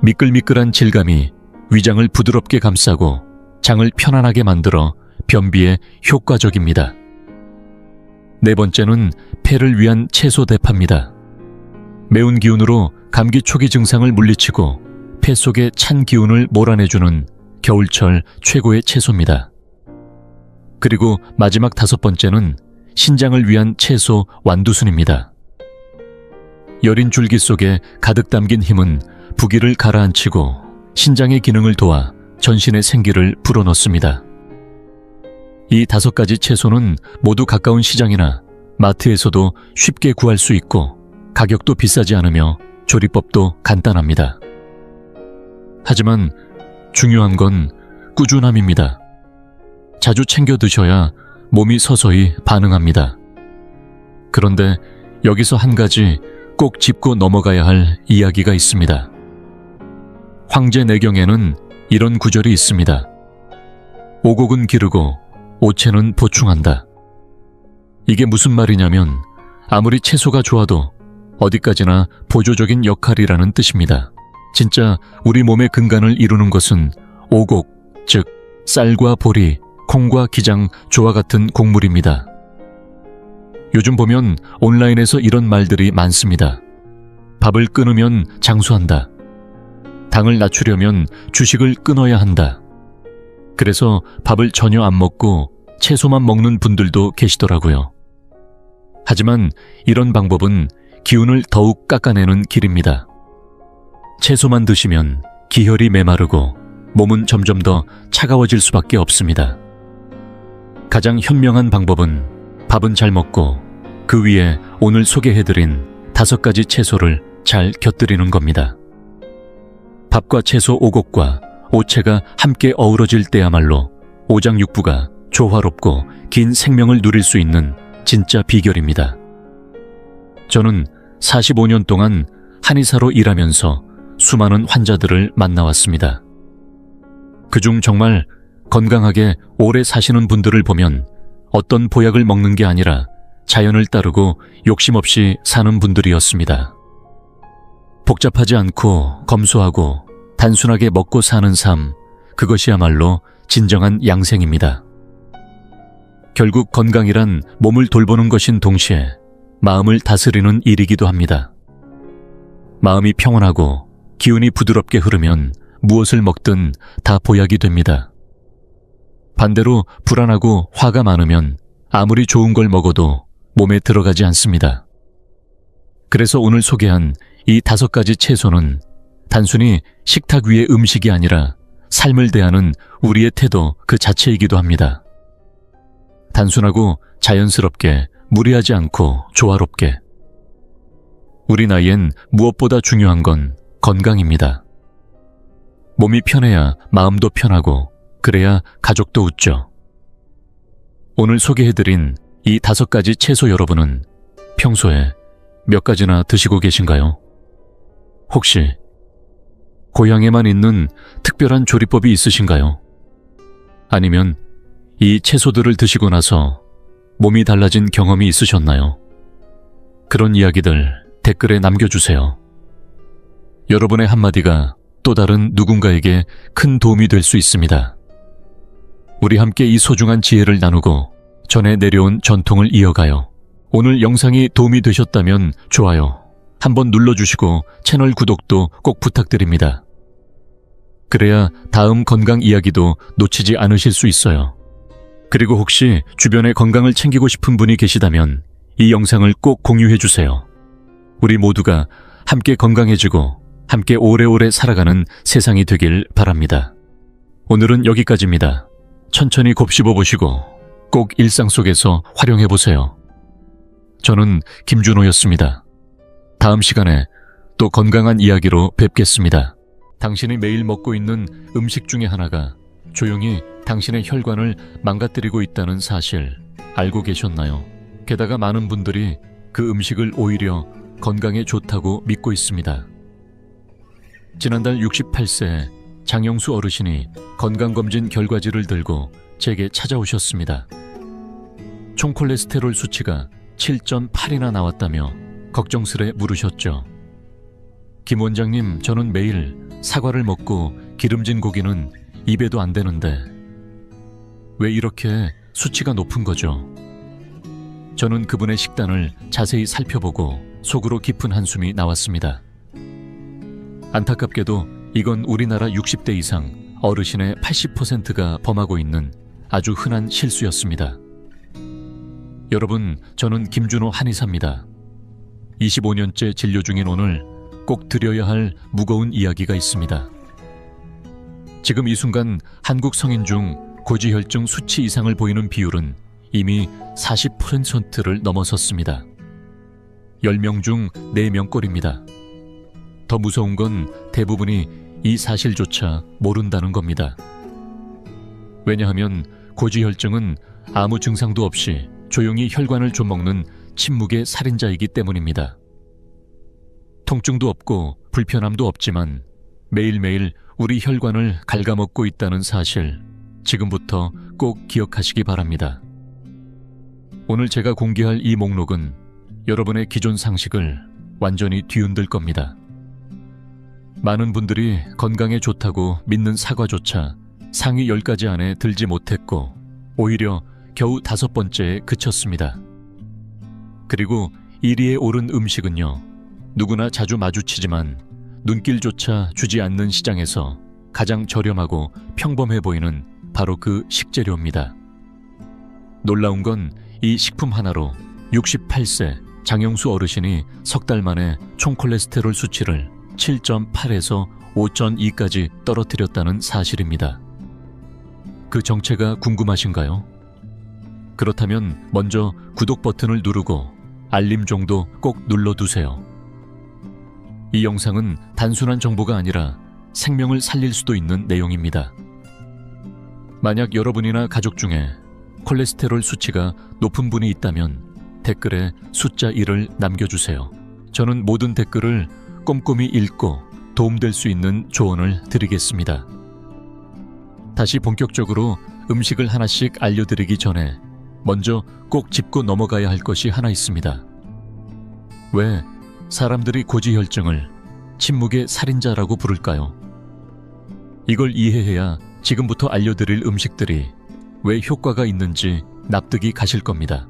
미끌미끌한 질감이 위장을 부드럽게 감싸고 장을 편안하게 만들어 변비에 효과적입니다. 네 번째는 폐를 위한 채소 대파입니다. 매운 기운으로 감기 초기 증상을 물리치고 폐 속의 찬 기운을 몰아내주는 겨울철 최고의 채소입니다. 그리고 마지막 5번째는 신장을 위한 채소 완두순입니다. 여린 줄기 속에 가득 담긴 힘은 부기를 가라앉히고 신장의 기능을 도와 전신의 생기를 불어넣습니다. 이 5가지 채소는 모두 가까운 시장이나 마트에서도 쉽게 구할 수 있고 가격도 비싸지 않으며 조리법도 간단합니다. 하지만 중요한 건 꾸준함입니다. 자주 챙겨 드셔야 몸이 서서히 반응합니다. 그런데 여기서 한 가지 꼭 짚고 넘어가야 할 이야기가 있습니다. 황제내경에는 이런 구절이 있습니다. 오곡은 기르고 오채는 보충한다. 이게 무슨 말이냐면 아무리 채소가 좋아도 어디까지나 보조적인 역할이라는 뜻입니다. 진짜 우리 몸의 근간을 이루는 것은 오곡, 즉 쌀과 보리, 콩과 기장, 조와 같은 곡물입니다. 요즘 보면 온라인에서 이런 말들이 많습니다. 밥을 끊으면 장수한다. 당을 낮추려면 주식을 끊어야 한다. 그래서 밥을 전혀 안 먹고 채소만 먹는 분들도 계시더라고요. 하지만 이런 방법은 기운을 더욱 깎아내는 길입니다. 채소만 드시면 기혈이 메마르고 몸은 점점 더 차가워질 수밖에 없습니다. 가장 현명한 방법은 밥은 잘 먹고 그 위에 오늘 소개해드린 5가지 채소를 잘 곁들이는 겁니다. 밥과 채소 5곡과 오채가 함께 어우러질 때야말로 오장육부가 조화롭고 긴 생명을 누릴 수 있는 진짜 비결입니다. 저는 45년 동안 한의사로 일하면서 수많은 환자들을 만나왔습니다. 그중 정말 건강하게 오래 사시는 분들을 보면 어떤 보약을 먹는 게 아니라 자연을 따르고 욕심 없이 사는 분들이었습니다. 복잡하지 않고 검소하고 단순하게 먹고 사는 삶, 그것이야말로 진정한 양생입니다. 결국 건강이란 몸을 돌보는 것인 동시에 마음을 다스리는 일이기도 합니다. 마음이 평온하고 기운이 부드럽게 흐르면 무엇을 먹든 다 보약이 됩니다. 반대로 불안하고 화가 많으면 아무리 좋은 걸 먹어도 몸에 들어가지 않습니다. 그래서 오늘 소개한 이 5가지 채소는 단순히 식탁 위의 음식이 아니라 삶을 대하는 우리의 태도 그 자체이기도 합니다. 단순하고 자연스럽게 무리하지 않고 조화롭게. 우리 나이엔 무엇보다 중요한 건 건강입니다. 몸이 편해야 마음도 편하고 그래야 가족도 웃죠. 오늘 소개해드린 이 5가지 채소 여러분은 평소에 몇 가지나 드시고 계신가요? 혹시 고향에만 있는 특별한 조리법이 있으신가요? 아니면 이 채소들을 드시고 나서 몸이 달라진 경험이 있으셨나요? 그런 이야기들 댓글에 남겨주세요. 여러분의 한마디가 또 다른 누군가에게 큰 도움이 될 수 있습니다. 우리 함께 이 소중한 지혜를 나누고 전해 내려온 전통을 이어가요. 오늘 영상이 도움이 되셨다면 좋아요 한번 눌러주시고 채널 구독도 꼭 부탁드립니다. 그래야 다음 건강 이야기도 놓치지 않으실 수 있어요. 그리고 혹시 주변에 건강을 챙기고 싶은 분이 계시다면 이 영상을 꼭 공유해주세요. 우리 모두가 함께 건강해지고 함께 오래오래 살아가는 세상이 되길 바랍니다. 오늘은 여기까지입니다. 천천히 곱씹어보시고 꼭 일상 속에서 활용해보세요. 저는 김준호였습니다. 다음 시간에 또 건강한 이야기로 뵙겠습니다. 당신이 매일 먹고 있는 음식 중에 하나가 조용히 당신의 혈관을 망가뜨리고 있다는 사실 알고 계셨나요? 게다가 많은 분들이 그 음식을 오히려 건강에 좋다고 믿고 있습니다. 지난달 68세 장영수 어르신이 건강검진 결과지를 들고 제게 찾아오셨습니다. 총 콜레스테롤 수치가 7.8이나 나왔다며 걱정스레 물으셨죠. 김 원장님, 저는 매일 사과를 먹고 기름진 고기는 입에도 안 되는데 왜 이렇게 수치가 높은 거죠? 저는 그분의 식단을 자세히 살펴보고 속으로 깊은 한숨이 나왔습니다. 안타깝게도 이건 우리나라 60대 이상 어르신의 80%가 범하고 있는 아주 흔한 실수였습니다. 여러분, 저는 김준호 한의사입니다. 25년째 진료 중인 오늘 꼭 드려야 할 무거운 이야기가 있습니다. 지금 이 순간 한국 성인 중 고지혈증 수치 이상을 보이는 비율은 이미 40%를 넘어섰습니다. 10명 중 4명꼴입니다. 더 무서운 건 대부분이 이 사실조차 모른다는 겁니다. 왜냐하면 고지혈증은 아무 증상도 없이 조용히 혈관을 좀먹는 침묵의 살인자이기 때문입니다. 통증도 없고 불편함도 없지만 매일매일 우리 혈관을 갉아먹고 있다는 사실, 지금부터 꼭 기억하시기 바랍니다. 오늘 제가 공개할 이 목록은 여러분의 기존 상식을 완전히 뒤흔들 겁니다. 많은 분들이 건강에 좋다고 믿는 사과조차 상위 10가지 안에 들지 못했고 오히려 겨우 5번째에 그쳤습니다. 그리고 1위에 오른 음식은요, 누구나 자주 마주치지만 눈길조차 주지 않는 시장에서 가장 저렴하고 평범해 보이는 바로 그 식재료입니다. 놀라운 건 이 식품 하나로 68세 장영수 어르신이 석 달 만에 총 콜레스테롤 수치를 7.8에서 5.2까지 떨어뜨렸다는 사실입니다. 그 정체가 궁금하신가요? 그렇다면 먼저 구독 버튼을 누르고 알림 정도 꼭 눌러두세요. 이 영상은 단순한 정보가 아니라 생명을 살릴 수도 있는 내용입니다. 만약 여러분이나 가족 중에 콜레스테롤 수치가 높은 분이 있다면 댓글에 숫자 1을 남겨주세요. 저는 모든 댓글을 꼼꼼히 읽고 도움될 수 있는 조언을 드리겠습니다. 다시 본격적으로 음식을 하나씩 알려드리기 전에 먼저 꼭 짚고 넘어가야 할 것이 하나 있습니다. 왜 사람들이 고지혈증을 침묵의 살인자라고 부를까요? 이걸 이해해야 지금부터 알려드릴 음식들이 왜 효과가 있는지 납득이 가실 겁니다.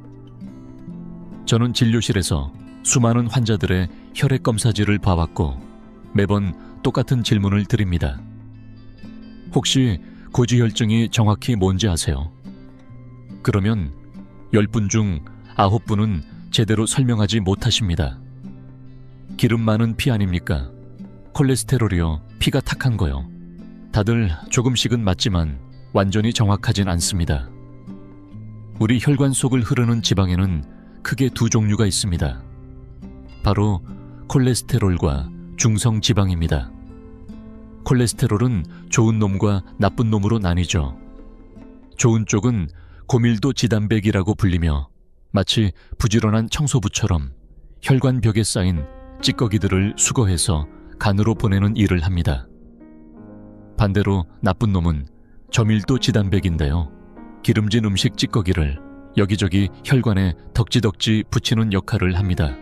저는 진료실에서 수많은 환자들의 혈액 검사지를 봐왔고 매번 똑같은 질문을 드립니다. 혹시 고지혈증이 정확히 뭔지 아세요? 그러면 10분 중 9분은 제대로 설명하지 못하십니다. 기름 많은 피 아닙니까? 콜레스테롤이요, 피가 탁한 거요. 다들 조금씩은 맞지만 완전히 정확하진 않습니다. 우리 혈관 속을 흐르는 지방에는 크게 두 종류가 있습니다. 바로 콜레스테롤과 중성지방입니다. 콜레스테롤은 좋은 놈과 나쁜 놈으로 나뉘죠. 좋은 쪽은 고밀도 지단백이라고 불리며 마치 부지런한 청소부처럼 혈관 벽에 쌓인 찌꺼기들을 수거해서 간으로 보내는 일을 합니다. 반대로 나쁜 놈은 저밀도 지단백인데요. 기름진 음식 찌꺼기를 여기저기 혈관에 덕지덕지 붙이는 역할을 합니다.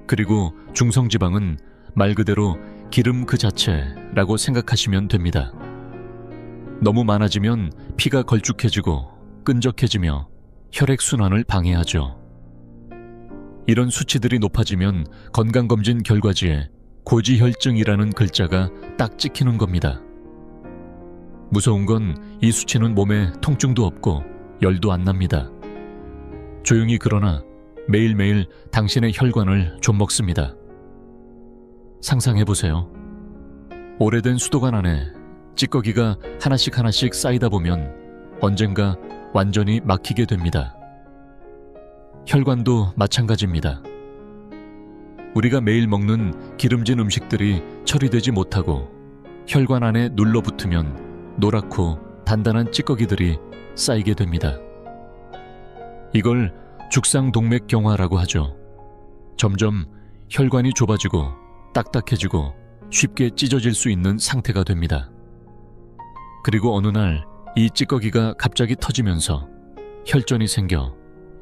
그리고 중성지방은 말 그대로 기름 그 자체라고 생각하시면 됩니다. 너무 많아지면 피가 걸쭉해지고 끈적해지며 혈액순환을 방해하죠. 이런 수치들이 높아지면 건강검진 결과지에 고지혈증이라는 글자가 딱 찍히는 겁니다. 무서운 건 이 수치는 몸에 통증도 없고 열도 안 납니다. 조용히 그러나 매일매일 당신의 혈관을 좀먹습니다. 상상해보세요. 오래된 수도관 안에 찌꺼기가 하나씩 쌓이다 보면 언젠가 완전히 막히게 됩니다. 혈관도 마찬가지입니다. 우리가 매일 먹는 기름진 음식들이 처리되지 못하고 혈관 안에 눌러붙으면 노랗고 단단한 찌꺼기들이 쌓이게 됩니다. 이걸 죽상동맥경화라고 하죠. 점점 혈관이 좁아지고 딱딱해지고 쉽게 찢어질 수 있는 상태가 됩니다. 그리고 어느 날 이 찌꺼기가 갑자기 터지면서 혈전이 생겨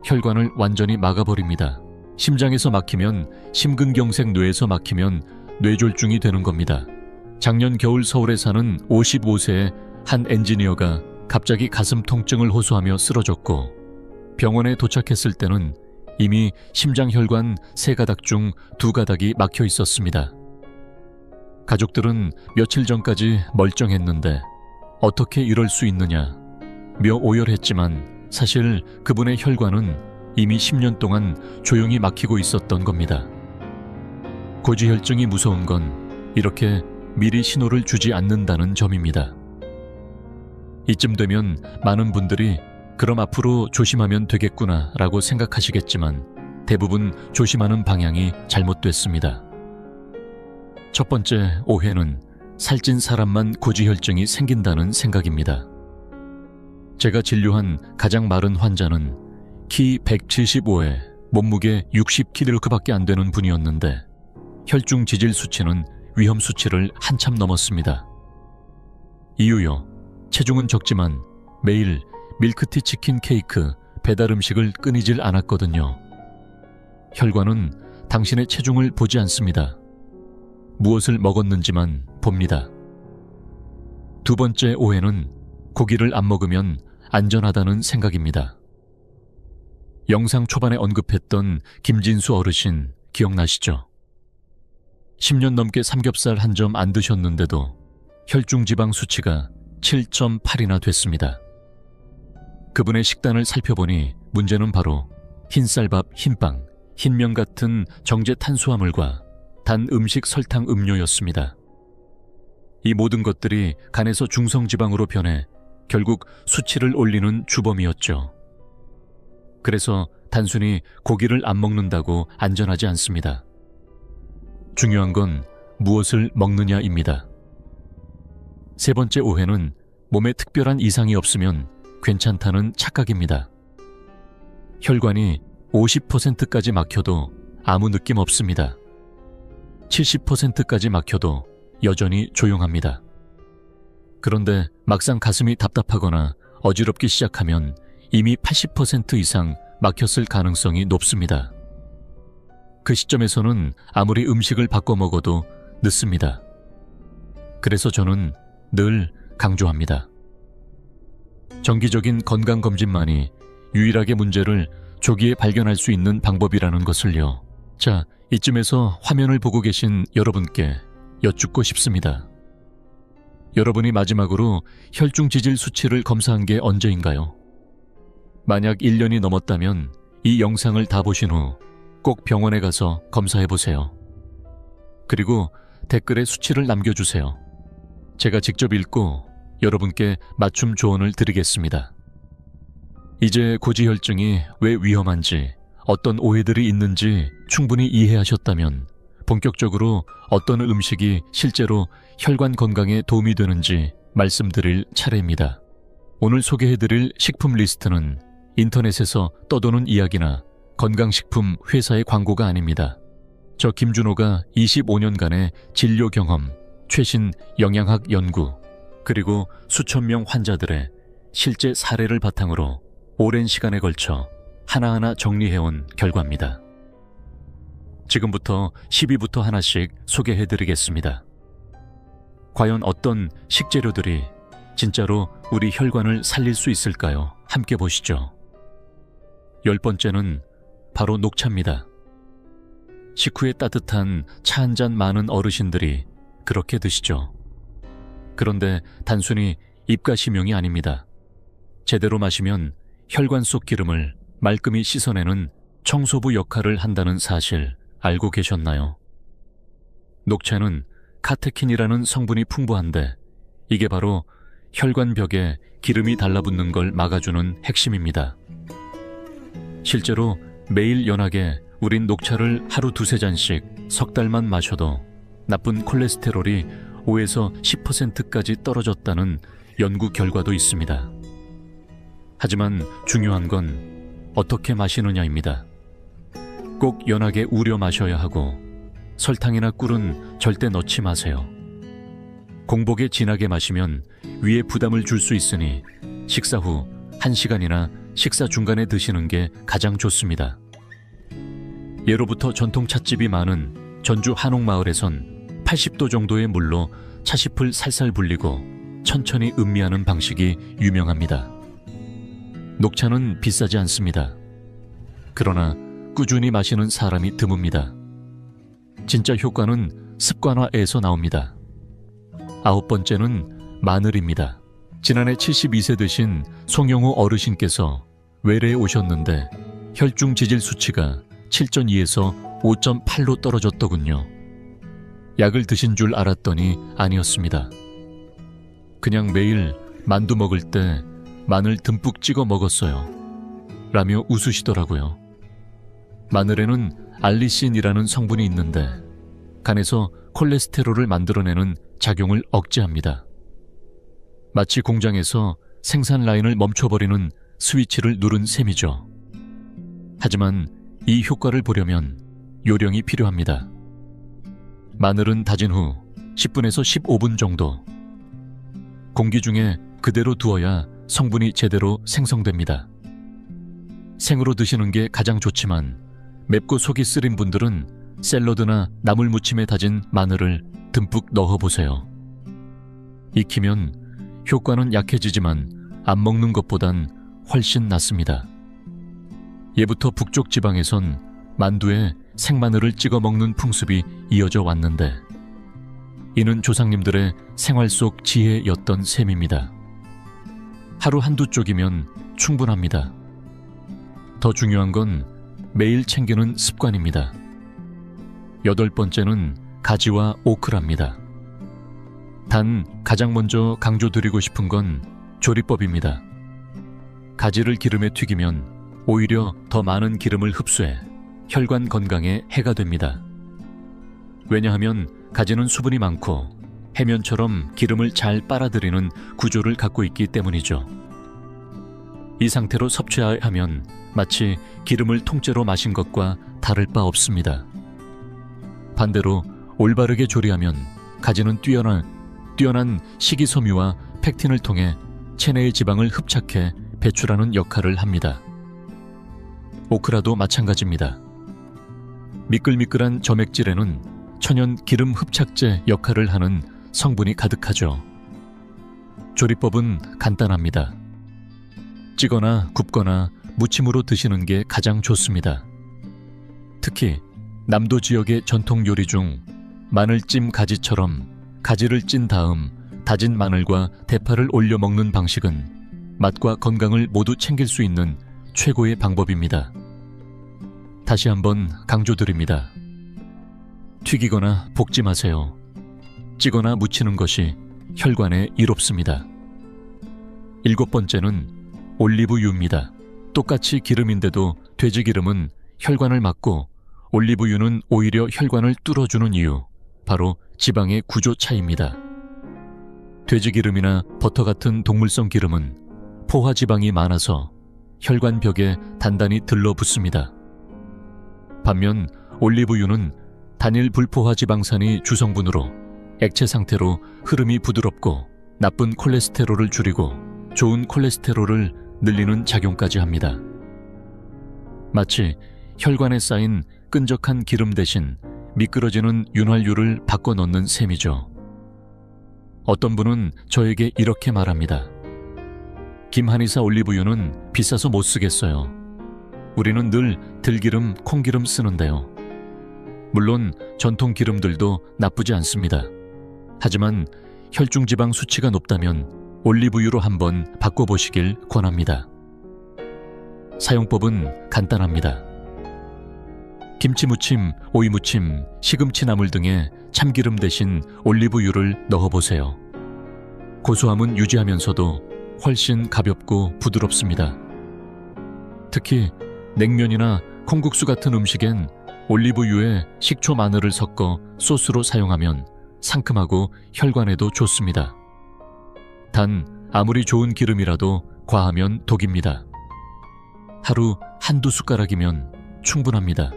혈관을 완전히 막아버립니다. 심장에서 막히면 심근경색, 뇌에서 막히면 뇌졸중이 되는 겁니다. 작년 겨울 서울에 사는 55세의 한 엔지니어가 갑자기 가슴 통증을 호소하며 쓰러졌고 병원에 도착했을 때는 이미 심장혈관 3가닥 중 2가닥이 막혀 있었습니다. 가족들은 며칠 전까지 멀쩡했는데 어떻게 이럴 수 있느냐며 오열했지만 사실 그분의 혈관은 이미 10년 동안 조용히 막히고 있었던 겁니다. 고지혈증이 무서운 건 이렇게 미리 신호를 주지 않는다는 점입니다. 이쯤 되면 많은 분들이 그럼 앞으로 조심하면 되겠구나 라고 생각하시겠지만 대부분 조심하는 방향이 잘못됐습니다. 첫 번째 오해는 살찐 사람만 고지혈증이 생긴다는 생각입니다. 제가 진료한 가장 마른 환자는 키 175에 몸무게 60kg밖에 안 되는 분이었는데 혈중 지질 수치는 위험 수치를 한참 넘었습니다. 이유요. 체중은 적지만 매일 밀크티 치킨 케이크 배달 음식을 끊이질 않았거든요. 혈관은 당신의 체중을 보지 않습니다. 무엇을 먹었는지만 봅니다. 두 번째 오해는 고기를 안 먹으면 안전하다는 생각입니다. 영상 초반에 언급했던 김진수 어르신 기억나시죠? 10년 넘게 삼겹살 한 점 안 드셨는데도 혈중지방 수치가 7.8이나 됐습니다. 그분의 식단을 살펴보니 문제는 바로 흰쌀밥, 흰빵, 흰면 같은 정제 탄수화물과 단 음식 설탕 음료였습니다. 이 모든 것들이 간에서 중성지방으로 변해 결국 수치를 올리는 주범이었죠. 그래서 단순히 고기를 안 먹는다고 안전하지 않습니다. 중요한 건 무엇을 먹느냐입니다. 세 번째 오해는 몸에 특별한 이상이 없으면 괜찮다는 착각입니다. 혈관이 50%까지 막혀도 아무 느낌 없습니다. 70%까지 막혀도 여전히 조용합니다. 그런데 막상 가슴이 답답하거나 어지럽기 시작하면 이미 80% 이상 막혔을 가능성이 높습니다. 그 시점에서는 아무리 음식을 바꿔 먹어도 늦습니다. 그래서 저는 늘 강조합니다. 정기적인 건강검진만이 유일하게 문제를 조기에 발견할 수 있는 방법이라는 것을요. 자, 이쯤에서 화면을 보고 계신 여러분께 여쭙고 싶습니다. 여러분이 마지막으로 혈중 지질 수치를 검사한 게 언제인가요? 만약 1년이 넘었다면 이 영상을 다 보신 후 꼭 병원에 가서 검사해 보세요. 그리고 댓글에 수치를 남겨주세요. 제가 직접 읽고 여러분께 맞춤 조언을 드리겠습니다. 이제 고지혈증이 왜 위험한지, 어떤 오해들이 있는지 충분히 이해하셨다면 본격적으로 어떤 음식이 실제로 혈관 건강에 도움이 되는지 말씀드릴 차례입니다. 오늘 소개해드릴 식품 리스트는 인터넷에서 떠도는 이야기나 건강식품 회사의 광고가 아닙니다. 저 김준호가 25년간의 진료 경험, 최신 영양학 연구, 그리고 수천 명 환자들의 실제 사례를 바탕으로 오랜 시간에 걸쳐 하나하나 정리해온 결과입니다. 지금부터 10위부터 하나씩 소개해드리겠습니다. 과연 어떤 식재료들이 진짜로 우리 혈관을 살릴 수 있을까요? 함께 보시죠. 10번째는 바로 녹차입니다. 식후에 따뜻한 차 한 잔 많은 어르신들이 그렇게 드시죠. 그런데 단순히 입가심용이 아닙니다. 제대로 마시면 혈관 속 기름을 말끔히 씻어내는 청소부 역할을 한다는 사실 알고 계셨나요? 녹차는 카테킨이라는 성분이 풍부한데 이게 바로 혈관벽에 기름이 달라붙는 걸 막아주는 핵심입니다. 실제로 매일 연하게 우린 녹차를 하루 두세 잔씩 석 달만 마셔도 나쁜 콜레스테롤이 5에서 10%까지 떨어졌다는 연구 결과도 있습니다. 하지만 중요한 건 어떻게 마시느냐입니다. 꼭 연하게 우려 마셔야 하고 설탕이나 꿀은 절대 넣지 마세요. 공복에 진하게 마시면 위에 부담을 줄 수 있으니 식사 후 1시간이나 식사 중간에 드시는 게 가장 좋습니다. 예로부터 전통 찻집이 많은 전주 한옥마을에선 80도 정도의 물로 차잎을 살살 불리고 천천히 음미하는 방식이 유명합니다. 녹차는 비싸지 않습니다. 그러나 꾸준히 마시는 사람이 드뭅니다. 진짜 효과는 습관화에서 나옵니다. 9번째는 마늘입니다. 지난해 72세 되신 송영호 어르신께서 외래에 오셨는데 혈중 지질 수치가 7.2에서 5.8로 떨어졌더군요. 약을 드신 줄 알았더니 아니었습니다. 그냥 매일 만두 먹을 때 마늘 듬뿍 찍어 먹었어요. 라며 웃으시더라고요. 마늘에는 알리신이라는 성분이 있는데 간에서 콜레스테롤을 만들어내는 작용을 억제합니다. 마치 공장에서 생산 라인을 멈춰버리는 스위치를 누른 셈이죠. 하지만 이 효과를 보려면 요령이 필요합니다. 마늘은 다진 후 10분에서 15분 정도 공기 중에 그대로 두어야 성분이 제대로 생성됩니다. 생으로 드시는 게 가장 좋지만 맵고 속이 쓰린 분들은 샐러드나 나물 무침에 다진 마늘을 듬뿍 넣어보세요. 익히면 효과는 약해지지만 안 먹는 것보단 훨씬 낫습니다. 예부터 북쪽 지방에선 만두에 생마늘을 찍어 먹는 풍습이 이어져 왔는데, 이는 조상님들의 생활 속 지혜였던 셈입니다. 하루 한두 쪽이면 충분합니다. 더 중요한 건 매일 챙기는 습관입니다. 8번째는 가지와 오크라입니다. 단 가장 먼저 강조드리고 싶은 건 조리법입니다. 가지를 기름에 튀기면 오히려 더 많은 기름을 흡수해 혈관 건강에 해가 됩니다. 왜냐하면 가지는 수분이 많고 해면처럼 기름을 잘 빨아들이는 구조를 갖고 있기 때문이죠. 이 상태로 섭취하면 마치 기름을 통째로 마신 것과 다를 바 없습니다. 반대로 올바르게 조리하면 가지는 뛰어난 식이섬유와 팩틴을 통해 체내의 지방을 흡착해 배출하는 역할을 합니다. 오크라도 마찬가지입니다. 미끌미끌한 점액질에는 천연 기름 흡착제 역할을 하는 성분이 가득하죠. 조리법은 간단합니다. 찌거나 굽거나 무침으로 드시는 게 가장 좋습니다. 특히 남도 지역의 전통 요리 중 마늘찜 가지처럼 가지를 찐 다음 다진 마늘과 대파를 올려 먹는 방식은 맛과 건강을 모두 챙길 수 있는 최고의 방법입니다. 다시 한번 강조드립니다. 튀기거나 볶지 마세요. 찌거나 무치는 것이 혈관에 이롭습니다. 7번째는 올리브유입니다. 똑같이 기름인데도 돼지기름은 혈관을 막고 올리브유는 오히려 혈관을 뚫어주는 이유, 바로 지방의 구조 차이입니다. 돼지기름이나 버터 같은 동물성 기름은 포화지방이 많아서 혈관벽에 단단히 들러붙습니다. 반면 올리브유는 단일 불포화지방산이 주성분으로 액체 상태로 흐름이 부드럽고 나쁜 콜레스테롤을 줄이고 좋은 콜레스테롤을 늘리는 작용까지 합니다. 마치 혈관에 쌓인 끈적한 기름 대신 미끄러지는 윤활유를 바꿔 넣는 셈이죠. 어떤 분은 저에게 이렇게 말합니다. 김한의사 올리브유는 비싸서 못 쓰겠어요. 우리는 늘 들기름, 콩기름 쓰는데요. 물론 전통 기름들도 나쁘지 않습니다. 하지만 혈중지방 수치가 높다면 올리브유로 한번 바꿔보시길 권합니다. 사용법은 간단합니다. 김치무침, 오이무침, 시금치 나물 등에 참기름 대신 올리브유를 넣어보세요. 고소함은 유지하면서도 훨씬 가볍고 부드럽습니다. 특히 냉면이나 콩국수 같은 음식엔 올리브유에 식초 마늘을 섞어 소스로 사용하면 상큼하고 혈관에도 좋습니다. 단 아무리 좋은 기름이라도 과하면 독입니다. 하루 한두 숟가락이면 충분합니다.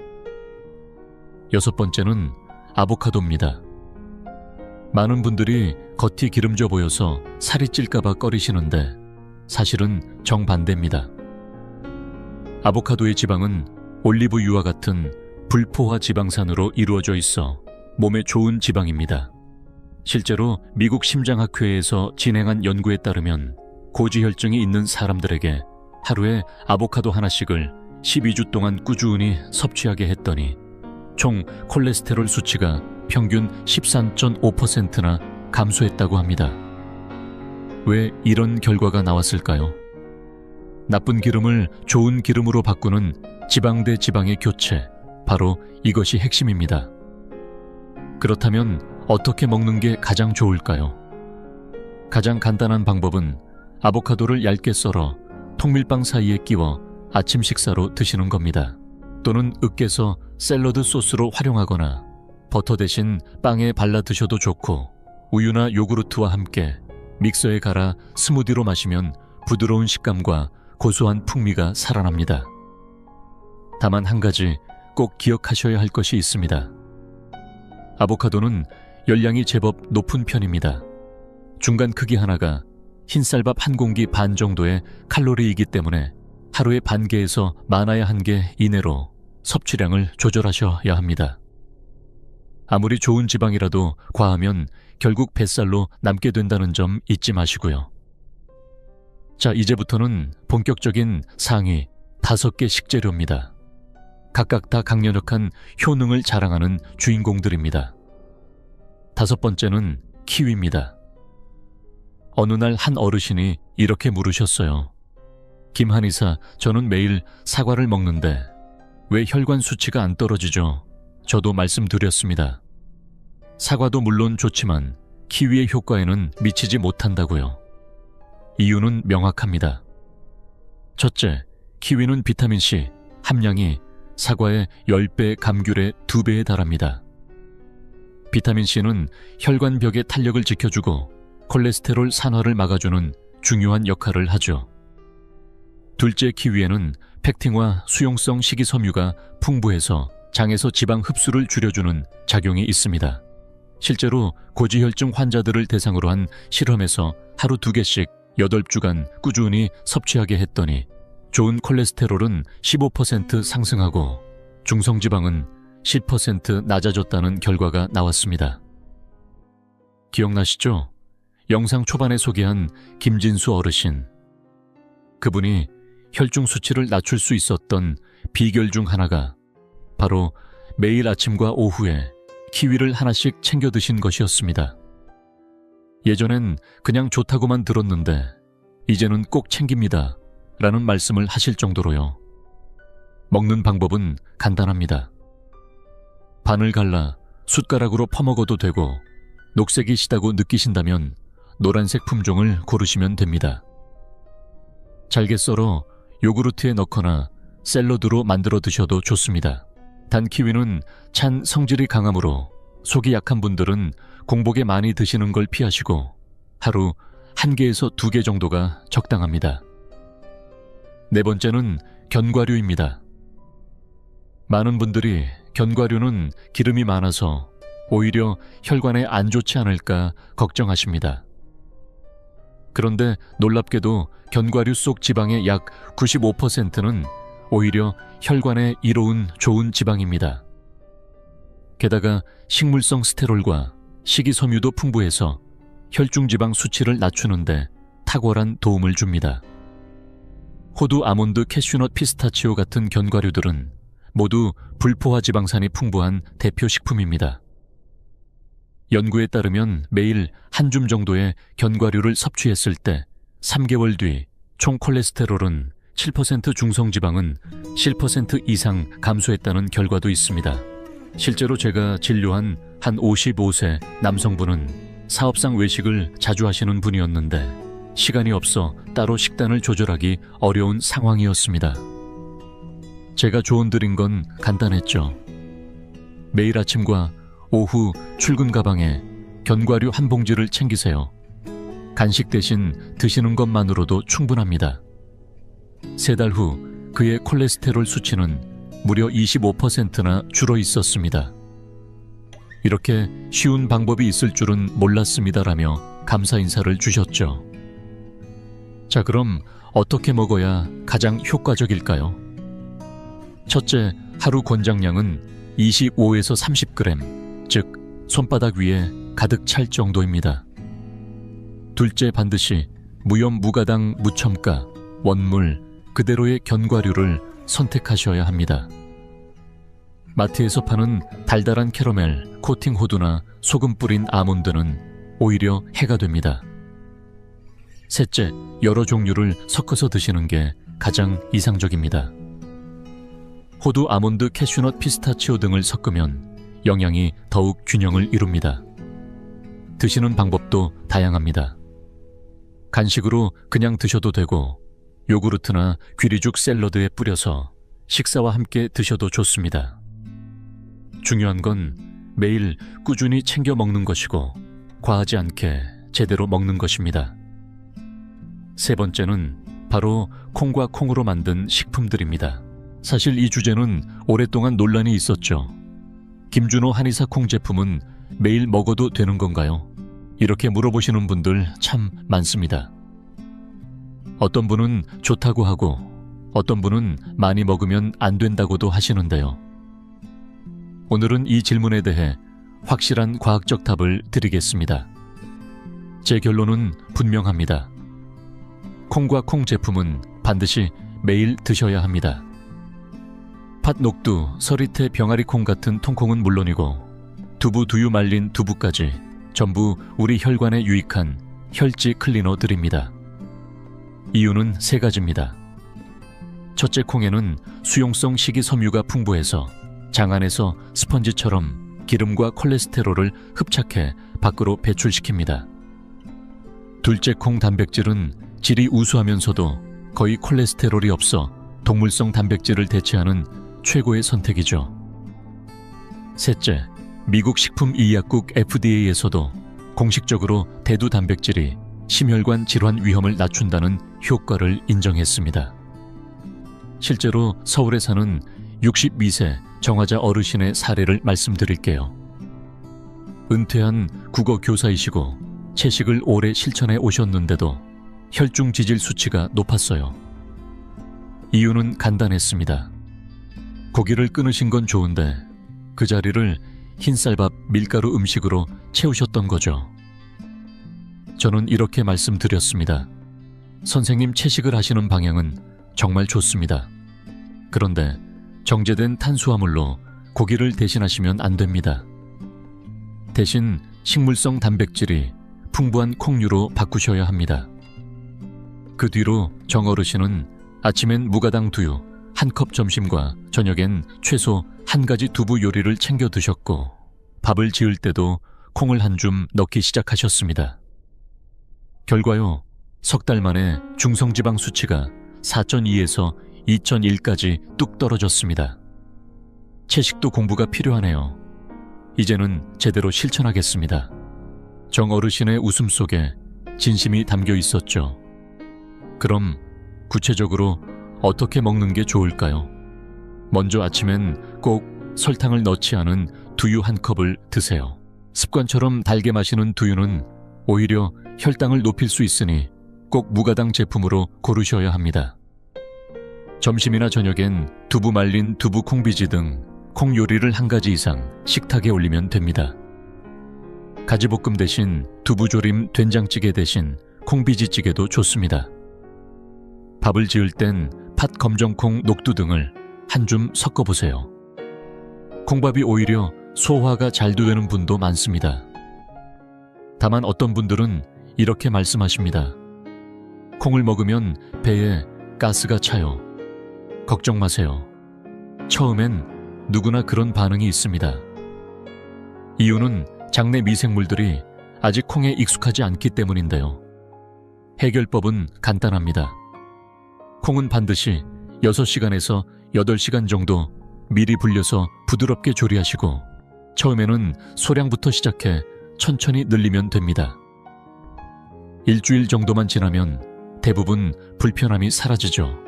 6번째는 아보카도입니다. 많은 분들이 겉이 기름져 보여서 살이 찔까봐 꺼리시는데 사실은 정반대입니다. 아보카도의 지방은 올리브유와 같은 불포화 지방산으로 이루어져 있어 몸에 좋은 지방입니다. 실제로 미국 심장학회에서 진행한 연구에 따르면 고지혈증이 있는 사람들에게 하루에 아보카도 하나씩을 12주 동안 꾸준히 섭취하게 했더니 총 콜레스테롤 수치가 평균 13.5%나 감소했다고 합니다. 왜 이런 결과가 나왔을까요? 나쁜 기름을 좋은 기름으로 바꾸는 지방 대 지방의 교체, 바로 이것이 핵심입니다. 그렇다면 어떻게 먹는 게 가장 좋을까요? 가장 간단한 방법은 아보카도를 얇게 썰어 통밀빵 사이에 끼워 아침 식사로 드시는 겁니다. 또는 으깨서 샐러드 소스로 활용하거나 버터 대신 빵에 발라 드셔도 좋고 우유나 요구르트와 함께 믹서에 갈아 스무디로 마시면 부드러운 식감과 고소한 풍미가 살아납니다. 다만 한 가지 꼭 기억하셔야 할 것이 있습니다. 아보카도는 열량이 제법 높은 편입니다. 중간 크기 하나가 흰쌀밥 한 공기 반 정도의 칼로리이기 때문에 하루에 반 개에서 많아야 한 개 이내로 섭취량을 조절하셔야 합니다. 아무리 좋은 지방이라도 과하면 결국 뱃살로 남게 된다는 점 잊지 마시고요. 자, 이제부터는 본격적인 상위 5개 식재료입니다. 각각 다 강력한 효능을 자랑하는 주인공들입니다. 5번째는 키위입니다. 어느 날 한 어르신이 이렇게 물으셨어요. 김 한의사, 저는 매일 사과를 먹는데 왜 혈관 수치가 안 떨어지죠? 저도 말씀드렸습니다. 사과도 물론 좋지만 키위의 효과에는 미치지 못한다고요. 이유는 명확합니다. 첫째, 키위는 비타민C 함량이 사과의 10배, 감귤의 2배에 달합니다. 비타민C는 혈관벽의 탄력을 지켜주고 콜레스테롤 산화를 막아주는 중요한 역할을 하죠. 둘째, 키위에는 펙틴과 수용성 식이섬유가 풍부해서 장에서 지방 흡수를 줄여주는 작용이 있습니다. 실제로 고지혈증 환자들을 대상으로 한 실험에서 하루 2개씩 8주간 꾸준히 섭취하게 했더니 좋은 콜레스테롤은 15% 상승하고 중성지방은 10% 낮아졌다는 결과가 나왔습니다. 기억나시죠? 영상 초반에 소개한 김진수 어르신. 그분이 혈중 수치를 낮출 수 있었던 비결 중 하나가 바로 매일 아침과 오후에 키위를 하나씩 챙겨 드신 것이었습니다. 예전엔 그냥 좋다고만 들었는데 이제는 꼭 챙깁니다 라는 말씀을 하실 정도로요. 먹는 방법은 간단합니다. 반을 갈라 숟가락으로 퍼먹어도 되고 녹색이 시다고 느끼신다면 노란색 품종을 고르시면 됩니다. 잘게 썰어 요구르트에 넣거나 샐러드로 만들어 드셔도 좋습니다. 단 키위는 찬 성질이 강하므로 속이 약한 분들은 공복에 많이 드시는 걸 피하시고 하루 1개에서 2개 정도가 적당합니다. 4번째는 견과류입니다. 많은 분들이 견과류는 기름이 많아서 오히려 혈관에 안 좋지 않을까 걱정하십니다. 그런데 놀랍게도 견과류 속 지방의 약 95%는 오히려 혈관에 이로운 좋은 지방입니다. 게다가 식물성 스테롤과 식이섬유도 풍부해서 혈중지방 수치를 낮추는데 탁월한 도움을 줍니다. 호두, 아몬드, 캐슈넛, 피스타치오 같은 견과류들은 모두 불포화 지방산이 풍부한 대표 식품입니다. 연구에 따르면 매일 한 줌 정도의 견과류를 섭취했을 때 3개월 뒤 총 콜레스테롤은 7%, 중성지방은 7% 이상 감소했다는 결과도 있습니다. 실제로 제가 진료한 한 55세 남성분은 사업상 외식을 자주 하시는 분이었는데 시간이 없어 따로 식단을 조절하기 어려운 상황이었습니다. 제가 조언드린 건 간단했죠. 매일 아침과 오후 출근 가방에 견과류 한 봉지를 챙기세요. 간식 대신 드시는 것만으로도 충분합니다. 3달 후 그의 콜레스테롤 수치는 무려 25%나 줄어 있었습니다. 이렇게 쉬운 방법이 있을 줄은 몰랐습니다라며 감사 인사를 주셨죠. 자, 그럼 어떻게 먹어야 가장 효과적일까요? 첫째, 하루 권장량은 25에서 30g, 즉 손바닥 위에 가득 찰 정도입니다. 둘째, 반드시 무염 무가당 무첨가, 원물, 그대로의 견과류를 선택하셔야 합니다. 마트에서 파는 달달한 캐러멜, 코팅 호두나 소금 뿌린 아몬드는 오히려 해가 됩니다. 셋째, 여러 종류를 섞어서 드시는 게 가장 이상적입니다. 호두, 아몬드, 캐슈넛, 피스타치오 등을 섞으면 영양이 더욱 균형을 이룹니다. 드시는 방법도 다양합니다. 간식으로 그냥 드셔도 되고 요구르트나 귀리죽 샐러드에 뿌려서 식사와 함께 드셔도 좋습니다. 중요한 건 매일 꾸준히 챙겨 먹는 것이고 과하지 않게 제대로 먹는 것입니다. 3번째는 바로 콩과 콩으로 만든 식품들입니다. 사실 이 주제는 오랫동안 논란이 있었죠. 김준호 한의사 콩 제품은 매일 먹어도 되는 건가요? 이렇게 물어보시는 분들 참 많습니다. 어떤 분은 좋다고 하고 어떤 분은 많이 먹으면 안 된다고도 하시는데요. 오늘은 이 질문에 대해 확실한 과학적 답을 드리겠습니다. 제 결론은 분명합니다. 콩과 콩 제품은 반드시 매일 드셔야 합니다. 팥녹두, 서리태, 병아리콩 같은 통콩은 물론이고 두부, 두유 말린 두부까지 전부 우리 혈관에 유익한 혈지 클리너들입니다. 이유는 세 가지입니다. 첫째, 콩에는 수용성 식이섬유가 풍부해서 장 안에서 스펀지처럼 기름과 콜레스테롤을 흡착해 밖으로 배출시킵니다. 둘째, 콩 단백질은 질이 우수하면서도 거의 콜레스테롤이 없어 동물성 단백질을 대체하는 최고의 선택이죠. 셋째, 미국 식품의약국 FDA에서도 공식적으로 대두 단백질이 심혈관 질환 위험을 낮춘다는 효과를 인정했습니다. 실제로 서울에 사는 62세 정화자 어르신의 사례를 말씀드릴게요. 은퇴한 국어 교사이시고 채식을 오래 실천해 오셨는데도 혈중 지질 수치가 높았어요. 이유는 간단했습니다. 고기를 끊으신 건 좋은데 그 자리를 흰쌀밥, 밀가루 음식으로 채우셨던 거죠. 저는 이렇게 말씀드렸습니다. 선생님, 채식을 하시는 방향은 정말 좋습니다. 그런데 정제된 탄수화물로 고기를 대신하시면 안 됩니다. 대신 식물성 단백질이 풍부한 콩류로 바꾸셔야 합니다. 그 뒤로 정 어르신은 아침엔 무가당 두유 1컵, 점심과 저녁엔 최소 1가지 두부 요리를 챙겨 드셨고 밥을 지을 때도 콩을 한 줌 넣기 시작하셨습니다. 결과요, 석 달 만에 중성지방 수치가 4.2에서 2.1까지 뚝 떨어졌습니다. 채식도 공부가 필요하네요. 이제는 제대로 실천하겠습니다. 정 어르신의 웃음 속에 진심이 담겨 있었죠. 그럼 구체적으로 어떻게 먹는 게 좋을까요? 먼저 아침엔 꼭 설탕을 넣지 않은 두유 1컵을 드세요. 습관처럼 달게 마시는 두유는 오히려 혈당을 높일 수 있으니 꼭 무가당 제품으로 고르셔야 합니다. 점심이나 저녁엔 두부 말린 두부 콩비지 등 콩 요리를 1가지 이상 식탁에 올리면 됩니다. 가지볶음 대신 두부조림 된장찌개 대신 콩비지찌개도 좋습니다. 밥을 지을 땐 팥, 검정콩, 녹두 등을 한 줌 섞어보세요. 콩밥이 오히려 소화가 잘 되는 분도 많습니다. 다만 어떤 분들은 이렇게 말씀하십니다. 콩을 먹으면 배에 가스가 차요. 걱정 마세요. 처음엔 누구나 그런 반응이 있습니다. 이유는 장내 미생물들이 아직 콩에 익숙하지 않기 때문인데요. 해결법은 간단합니다. 콩은 반드시 6시간에서 8시간 정도 미리 불려서 부드럽게 조리하시고 처음에는 소량부터 시작해 천천히 늘리면 됩니다. 일주일 정도만 지나면 대부분 불편함이 사라지죠.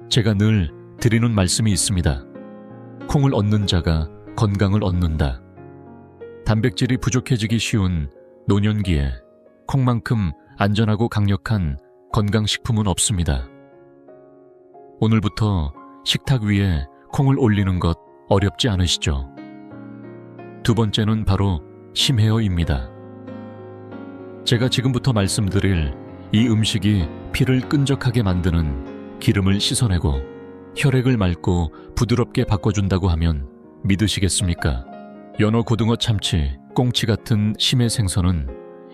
제가 늘 드리는 말씀이 있습니다. 콩을 얻는 자가 건강을 얻는다. 단백질이 부족해지기 쉬운 노년기에 콩만큼 안전하고 강력한 건강식품은 없습니다. 오늘부터 식탁 위에 콩을 올리는 것 어렵지 않으시죠? 두 번째는 바로 심헤어입니다. 제가 지금부터 말씀드릴 이 음식이 피를 끈적하게 만드는 기름을 씻어내고 혈액을 맑고 부드럽게 바꿔준다고 하면 믿으시겠습니까? 연어, 고등어, 참치, 꽁치 같은 심해 생선은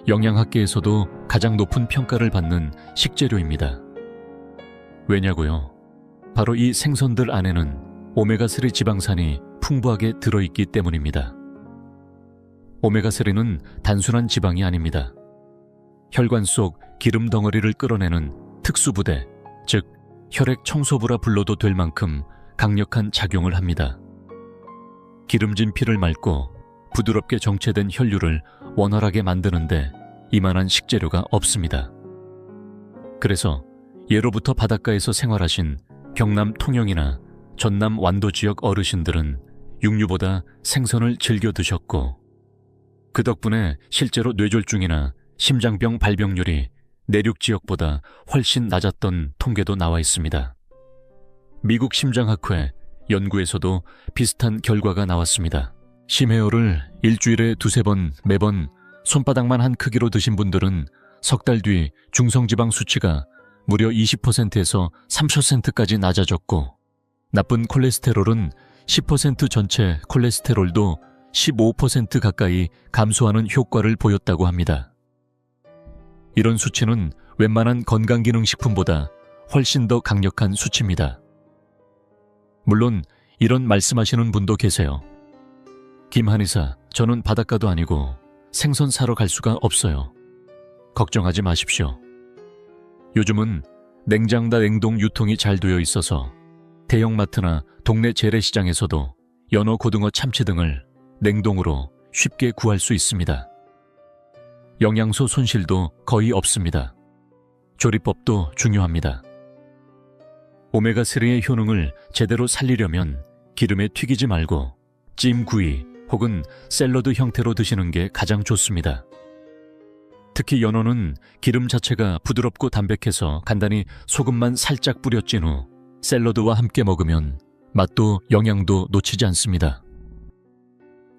영양학계에서도 가장 높은 평가를 받는 식재료입니다. 왜냐고요? 바로 이 생선들 안에는 오메가3 지방산이 풍부하게 들어있기 때문입니다. 오메가3는 단순한 지방이 아닙니다. 혈관 속 기름 덩어리를 끌어내는 특수부대, 즉 혈액 청소부라 불러도 될 만큼 강력한 작용을 합니다. 기름진 피를 맑고 부드럽게 정체된 혈류를 원활하게 만드는데 이만한 식재료가 없습니다. 그래서 예로부터 바닷가에서 생활하신 경남 통영이나 전남 완도 지역 어르신들은 육류보다 생선을 즐겨 드셨고 그 덕분에 실제로 뇌졸중이나 심장병 발병률이 내륙 지역보다 훨씬 낮았던 통계도 나와 있습니다. 미국 심장학회 연구에서도 비슷한 결과가 나왔습니다. 심해어를 일주일에 2-3번 매번 손바닥만 한 크기로 드신 분들은 석 달 뒤 중성지방 수치가 무려 20%에서 30%까지 낮아졌고 나쁜 콜레스테롤은 10% 전체 콜레스테롤도 15% 가까이 감소하는 효과를 보였다고 합니다. 이런 수치는 웬만한 건강기능식품보다 훨씬 더 강력한 수치입니다. 물론 이런 말씀하시는 분도 계세요. 김 한의사, 저는 바닷가도 아니고 생선 사러 갈 수가 없어요. 걱정하지 마십시오. 요즘은 냉장과 냉동 유통이 잘 되어 있어서 대형마트나 동네 재래시장에서도 연어, 고등어, 참치 등을 냉동으로 쉽게 구할 수 있습니다. 영양소 손실도 거의 없습니다. 조리법도 중요합니다. 오메가3의 효능을 제대로 살리려면 기름에 튀기지 말고 찜구이 혹은 샐러드 형태로 드시는 게 가장 좋습니다. 특히 연어는 기름 자체가 부드럽고 담백해서 간단히 소금만 살짝 뿌려찐 후 샐러드와 함께 먹으면 맛도 영양도 놓치지 않습니다.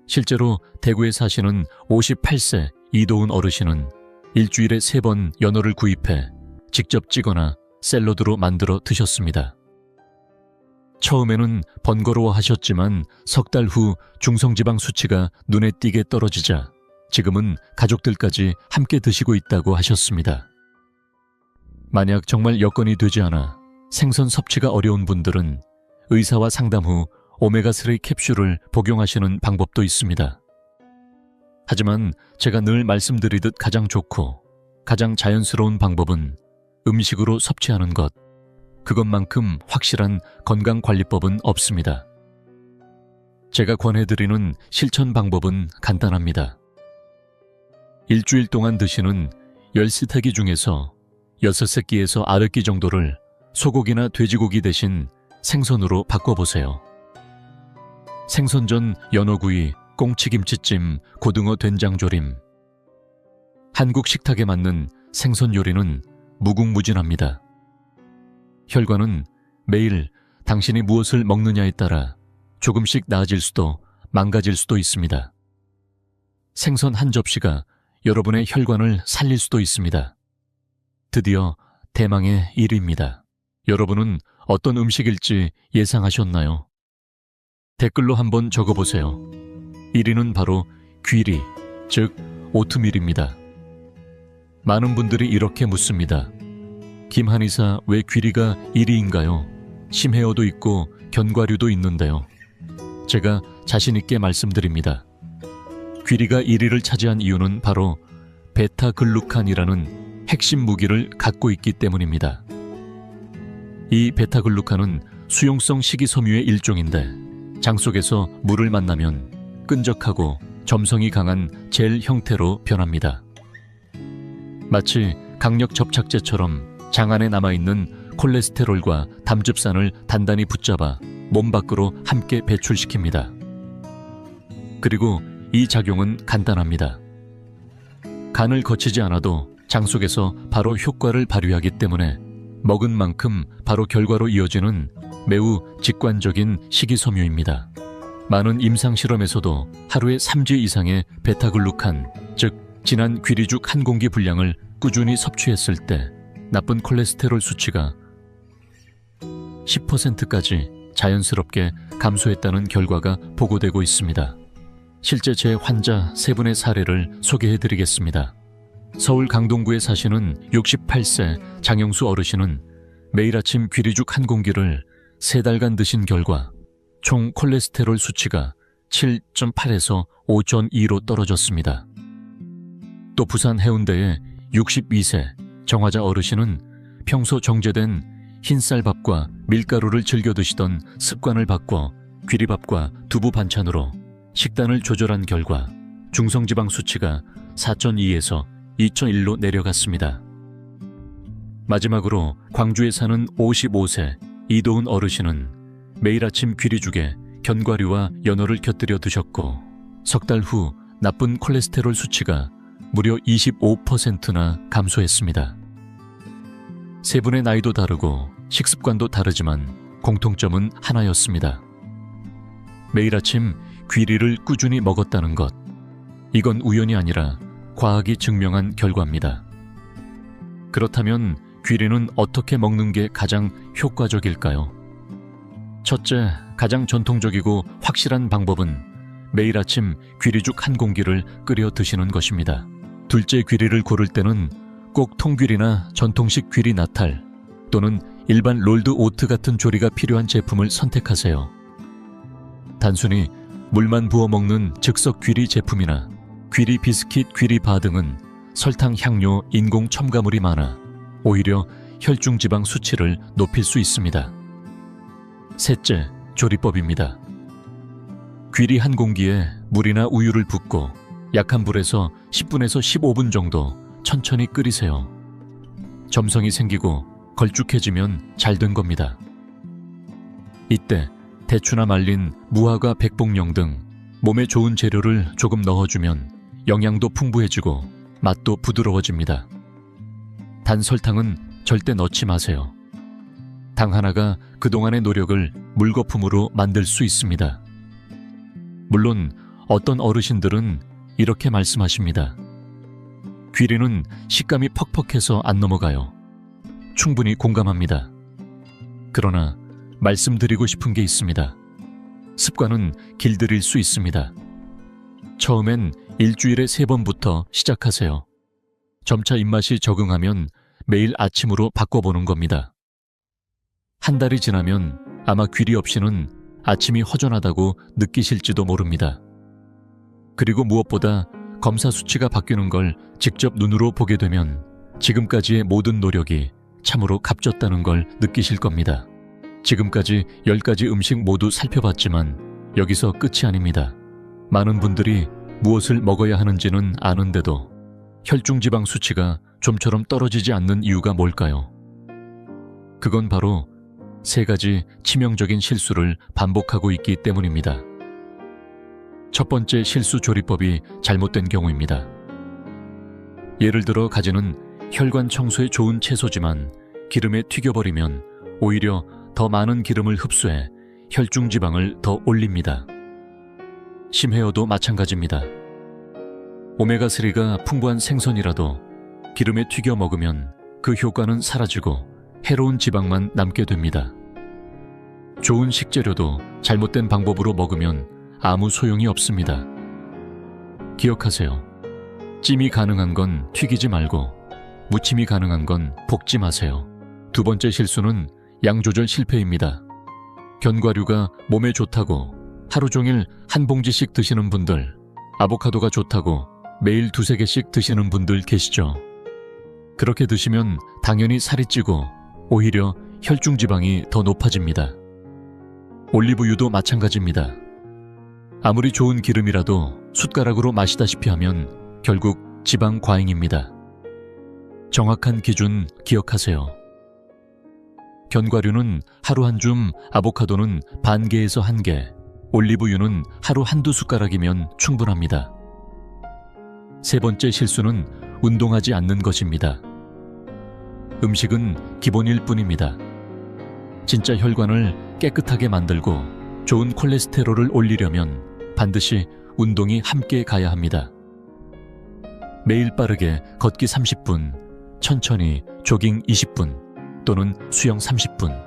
실제로 대구에 사시는 58세 이도훈 어르신은 일주일에 3번 연어를 구입해 직접 찌거나 샐러드로 만들어 드셨습니다. 처음에는 번거로워 하셨지만 석 달 후 중성지방 수치가 눈에 띄게 떨어지자 지금은 가족들까지 함께 드시고 있다고 하셨습니다. 만약 정말 여건이 되지 않아 생선 섭취가 어려운 분들은 의사와 상담 후 오메가3 캡슐을 복용하시는 방법도 있습니다. 하지만 제가 늘 말씀드리듯 가장 좋고 가장 자연스러운 방법은 음식으로 섭취하는 것, 그것만큼 확실한 건강관리법은 없습니다. 제가 권해드리는 실천 방법은 간단합니다. 일주일 동안 드시는 10세끼 중에서 6새끼에서 9끼 정도를 소고기나 돼지고기 대신 생선으로 바꿔보세요. 생선전, 연어구이, 꽁치김치찜, 고등어 된장조림. 한국 식탁에 맞는 생선 요리는 무궁무진합니다. 혈관은 매일 당신이 무엇을 먹느냐에 따라 조금씩 나아질 수도 망가질 수도 있습니다. 생선 한 접시가 여러분의 혈관을 살릴 수도 있습니다. 드디어 대망의 1위입니다. 여러분은 어떤 음식일지 예상하셨나요? 댓글로 한번 적어보세요. 1위는 바로 귀리, 즉 오트밀입니다. 많은 분들이 이렇게 묻습니다. 김 한의사, 왜 귀리가 1위인가요? 심해어도 있고 견과류도 있는데요. 제가 자신있게 말씀드립니다. 귀리가 1위를 차지한 이유는 바로 베타글루칸이라는 핵심 무기를 갖고 있기 때문입니다. 이 베타글루칸은 수용성 식이섬유의 일종인데 장 속에서 물을 만나면 끈적하고 점성이 강한 젤 형태로 변합니다. 마치 강력 접착제처럼 장 안에 남아있는 콜레스테롤과 담즙산을 단단히 붙잡아 몸 밖으로 함께 배출시킵니다. 그리고 이 작용은 간단합니다. 간을 거치지 않아도 장 속에서 바로 효과를 발휘하기 때문에 먹은 만큼 바로 결과로 이어지는 매우 직관적인 식이섬유입니다. 많은 임상실험에서도 하루에 3지 이상의 베타글루칸, 즉 진한 귀리죽 한 공기 분량을 꾸준히 섭취했을 때 나쁜 콜레스테롤 수치가 10%까지 자연스럽게 감소했다는 결과가 보고되고 있습니다. 실제 제 환자 3분의 사례를 소개해드리겠습니다. 서울 강동구에 사시는 68세 장영수 어르신은 매일 아침 귀리죽 한 공기를 3달간 드신 결과 총 콜레스테롤 수치가 7.8에서 5.2로 떨어졌습니다. 또 부산 해운대의 62세 정화자 어르신은 평소 정제된 흰쌀밥과 밀가루를 즐겨 드시던 습관을 바꿔 귀리밥과 두부 반찬으로 식단을 조절한 결과 중성지방 수치가 4.2에서 2.1로 내려갔습니다. 마지막으로 광주에 사는 55세 이도훈 어르신은 매일 아침 귀리죽에 견과류와 연어를 곁들여 드셨고 석 달 후 나쁜 콜레스테롤 수치가 무려 25%나 감소했습니다. 세 분의 나이도 다르고 식습관도 다르지만 공통점은 하나였습니다. 매일 아침 귀리를 꾸준히 먹었다는 것. 이건 우연이 아니라 과학이 증명한 결과입니다. 그렇다면 귀리는 어떻게 먹는 게 가장 효과적일까요? 첫째, 가장 전통적이고 확실한 방법은 매일 아침 귀리죽 한 공기를 끓여 드시는 것입니다. 둘째, 귀리를 고를 때는 꼭 통귀리나 전통식 귀리 나탈 또는 일반 롤드 오트 같은 조리가 필요한 제품을 선택하세요. 단순히 물만 부어 먹는 즉석 귀리 제품이나 귀리 비스킷, 귀리 바 등은 설탕, 향료, 인공 첨가물이 많아 오히려 혈중 지방 수치를 높일 수 있습니다. 셋째, 조리법입니다. 귀리 한 공기에 물이나 우유를 붓고 약한 불에서 10분에서 15분 정도 천천히 끓이세요. 점성이 생기고 걸쭉해지면 잘 된 겁니다. 이때 대추나 말린 무화과, 백봉령 등 몸에 좋은 재료를 조금 넣어주면 영양도 풍부해지고 맛도 부드러워집니다. 단 설탕은 절대 넣지 마세요. 당 하나가 그동안의 노력을 물거품으로 만들 수 있습니다. 물론 어떤 어르신들은 이렇게 말씀하십니다. 귀리는 식감이 퍽퍽해서 안 넘어가요. 충분히 공감합니다. 그러나 말씀드리고 싶은 게 있습니다. 습관은 길들일 수 있습니다. 처음엔 일주일에 3번부터 시작하세요. 점차 입맛이 적응하면 매일 아침으로 바꿔보는 겁니다. 한 달이 지나면 아마 귀리 없이는 아침이 허전하다고 느끼실지도 모릅니다. 그리고 무엇보다 검사 수치가 바뀌는 걸 직접 눈으로 보게 되면 지금까지의 모든 노력이 참으로 값졌다는 걸 느끼실 겁니다. 지금까지 10가지 음식 모두 살펴봤지만 여기서 끝이 아닙니다. 많은 분들이 무엇을 먹어야 하는지는 아는데도 혈중지방 수치가 좀처럼 떨어지지 않는 이유가 뭘까요? 그건 바로 3가지 치명적인 실수를 반복하고 있기 때문입니다. 첫 번째 실수 조리법이 잘못된 경우입니다. 예를 들어 가지는 혈관 청소에 좋은 채소지만 기름에 튀겨버리면 오히려 더 많은 기름을 흡수해 혈중 지방을 더 올립니다. 심해어도 마찬가지입니다. 오메가3가 풍부한 생선이라도 기름에 튀겨 먹으면 그 효과는 사라지고 해로운 지방만 남게 됩니다. 좋은 식재료도 잘못된 방법으로 먹으면 아무 소용이 없습니다. 기억하세요. 찜이 가능한 건 튀기지 말고 무침이 가능한 건 볶지 마세요. 두 번째 실수는 양 조절 실패입니다. 견과류가 몸에 좋다고 하루 종일 한 봉지씩 드시는 분들, 아보카도가 좋다고 매일 2-3개씩 드시는 분들 계시죠? 그렇게 드시면 당연히 살이 찌고 오히려 혈중 지방이 더 높아집니다. 올리브유도 마찬가지입니다. 아무리 좋은 기름이라도 숟가락으로 마시다시피 하면 결국 지방 과잉입니다. 정확한 기준 기억하세요. 견과류는 하루 한 줌, 아보카도는 반 개에서 1개, 올리브유는 하루 1-2숟가락이면 충분합니다. 세 번째 실수는 운동하지 않는 것입니다. 음식은 기본일 뿐입니다. 진짜 혈관을 깨끗하게 만들고 좋은 콜레스테롤을 올리려면 반드시 운동이 함께 가야 합니다. 매일 빠르게 걷기 30분, 천천히 조깅 20분 또는 수영 30분.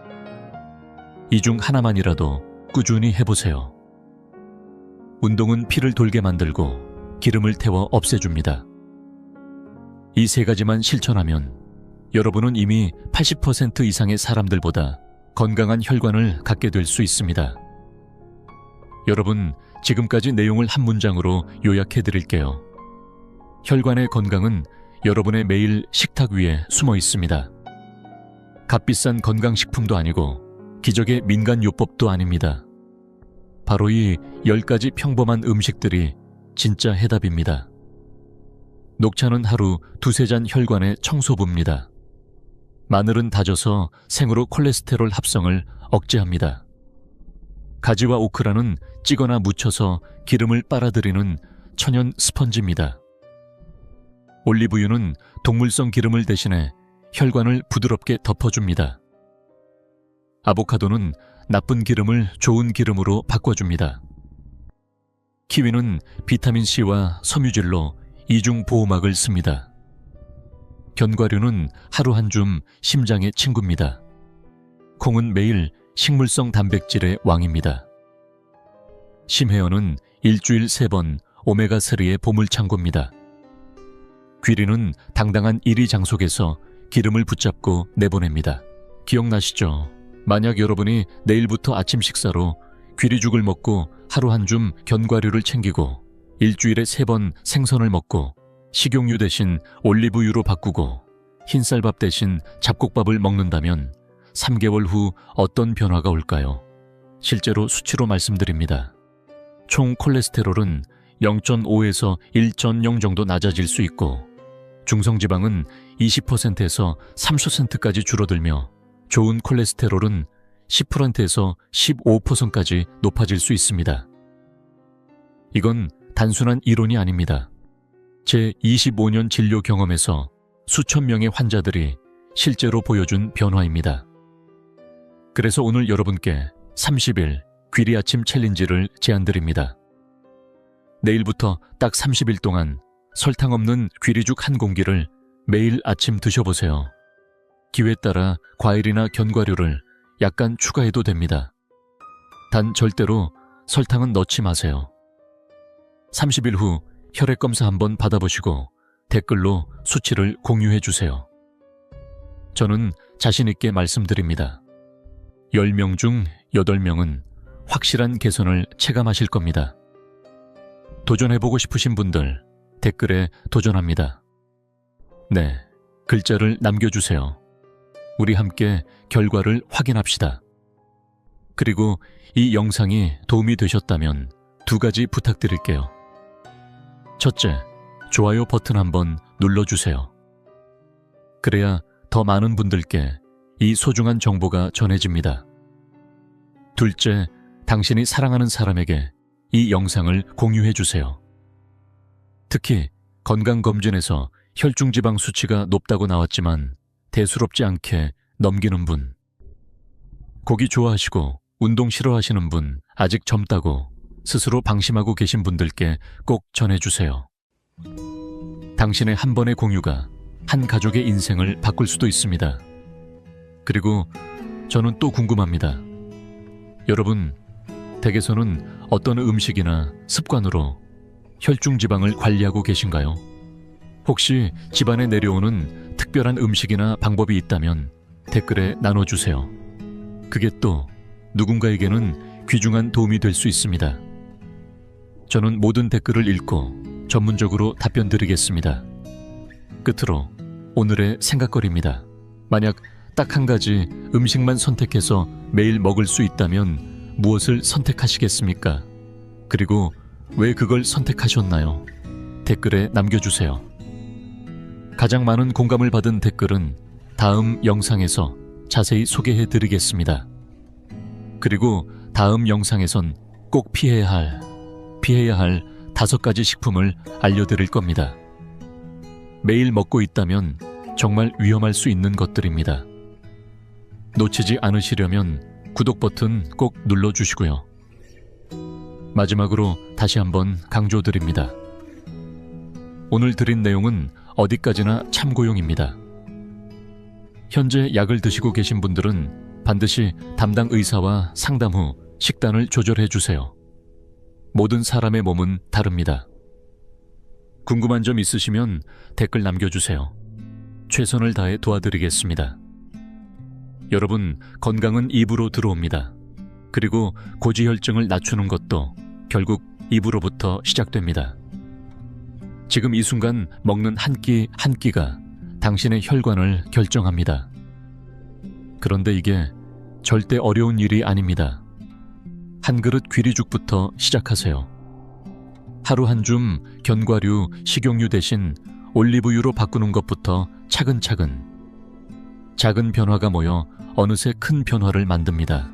이 중 하나만이라도 꾸준히 해보세요. 운동은 피를 돌게 만들고 기름을 태워 없애줍니다. 이 3가지만 실천하면 여러분은 이미 80% 이상의 사람들보다 건강한 혈관을 갖게 될 수 있습니다. 여러분, 지금까지 내용을 한 문장으로 요약해 드릴게요. 혈관의 건강은 여러분의 매일 식탁 위에 숨어 있습니다. 값비싼 건강식품도 아니고 기적의 민간요법도 아닙니다. 바로 이 10가지 평범한 음식들이 진짜 해답입니다. 녹차는 하루 2-3잔 혈관의 청소부입니다. 마늘은 다져서 생으로 콜레스테롤 합성을 억제합니다. 가지와 오크라는 찌거나 묻혀서 기름을 빨아들이는 천연 스펀지입니다. 올리브유는 동물성 기름을 대신해 혈관을 부드럽게 덮어줍니다. 아보카도는 나쁜 기름을 좋은 기름으로 바꿔줍니다. 키위는 비타민C와 섬유질로 이중 보호막을 씁니다. 견과류는 하루 한 줌 심장의 친구입니다. 콩은 매일 식물성 단백질의 왕입니다. 심해어는 일주일 3번 오메가3의 보물창고입니다. 귀리는 당당한 1위 장속에서 기름을 붙잡고 내보냅니다. 기억나시죠? 만약 여러분이 내일부터 아침 식사로 귀리죽을 먹고 하루 한 줌 견과류를 챙기고 일주일에 3번 생선을 먹고 식용유 대신 올리브유로 바꾸고 흰쌀밥 대신 잡곡밥을 먹는다면 3개월 후 어떤 변화가 올까요? 실제로 수치로 말씀드립니다. 총 콜레스테롤은 0.5에서 1.0 정도 낮아질 수 있고 중성지방은 20%에서 30%까지 줄어들며 좋은 콜레스테롤은 10%에서 15%까지 높아질 수 있습니다. 이건 단순한 이론이 아닙니다. 제 25년 진료 경험에서 수천 명의 환자들이 실제로 보여준 변화입니다. 그래서 오늘 여러분께 30일 귀리 아침 챌린지를 제안드립니다. 내일부터 딱 30일 동안 설탕 없는 귀리죽 한 공기를 매일 아침 드셔보세요. 기회에 따라 과일이나 견과류를 약간 추가해도 됩니다. 단 절대로 설탕은 넣지 마세요. 30일 후 혈액검사 한번 받아보시고 댓글로 수치를 공유해 주세요. 저는 자신 있게 말씀드립니다. 10명 중 8명은 확실한 개선을 체감하실 겁니다. 도전해보고 싶으신 분들 댓글에 도전합니다. 네, 글자를 남겨주세요. 우리 함께 결과를 확인합시다. 그리고 이 영상이 도움이 되셨다면 2가지 부탁드릴게요. 첫째, 좋아요 버튼 한번 눌러주세요. 그래야 더 많은 분들께 이 소중한 정보가 전해집니다. 둘째, 당신이 사랑하는 사람에게 이 영상을 공유해주세요. 특히 건강검진에서 혈중지방 수치가 높다고 나왔지만 대수롭지 않게 넘기는 분, 고기 좋아하시고 운동 싫어하시는 분, 아직 젊다고 스스로 방심하고 계신 분들께 꼭 전해주세요. 당신의 한 번의 공유가 한 가족의 인생을 바꿀 수도 있습니다. 그리고 저는 또 궁금합니다. 여러분, 댁에서는 어떤 음식이나 습관으로 혈중지방을 관리하고 계신가요? 혹시 집안에 내려오는 특별한 음식이나 방법이 있다면 댓글에 나눠주세요. 그게 또 누군가에게는 귀중한 도움이 될 수 있습니다. 저는 모든 댓글을 읽고 전문적으로 답변 드리겠습니다. 끝으로 오늘의 생각거리입니다. 만약 딱 한 가지 음식만 선택해서 매일 먹을 수 있다면 무엇을 선택하시겠습니까? 그리고 왜 그걸 선택하셨나요? 댓글에 남겨주세요. 가장 많은 공감을 받은 댓글은 다음 영상에서 자세히 소개해 드리겠습니다. 그리고 다음 영상에선 꼭 피해야 할 5가지 식품을 알려드릴 겁니다. 매일 먹고 있다면 정말 위험할 수 있는 것들입니다. 놓치지 않으시려면 구독 버튼 꼭 눌러주시고요. 마지막으로 다시 한번 강조드립니다. 오늘 드린 내용은 어디까지나 참고용입니다. 현재 약을 드시고 계신 분들은 반드시 담당 의사와 상담 후 식단을 조절해 주세요. 모든 사람의 몸은 다릅니다. 궁금한 점 있으시면 댓글 남겨주세요. 최선을 다해 도와드리겠습니다. 여러분, 건강은 입으로 들어옵니다. 그리고 고지혈증을 낮추는 것도 결국 입으로부터 시작됩니다. 지금 이 순간 먹는 한 끼 한 끼가 당신의 혈관을 결정합니다. 그런데 이게 절대 어려운 일이 아닙니다. 한 그릇 귀리죽부터 시작하세요. 하루 한 줌 견과류, 식용유 대신 올리브유로 바꾸는 것부터 차근차근. 작은 변화가 모여 어느새 큰 변화를 만듭니다.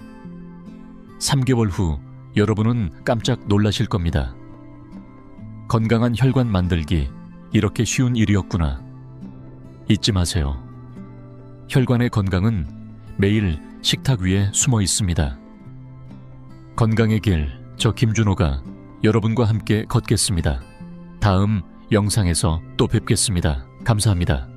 3개월 후 여러분은 깜짝 놀라실 겁니다. 건강한 혈관 만들기, 이렇게 쉬운 일이었구나. 잊지 마세요. 혈관의 건강은 매일 식탁 위에 숨어 있습니다. 건강의 길, 저 김준호가 여러분과 함께 걷겠습니다. 다음 영상에서 또 뵙겠습니다. 감사합니다.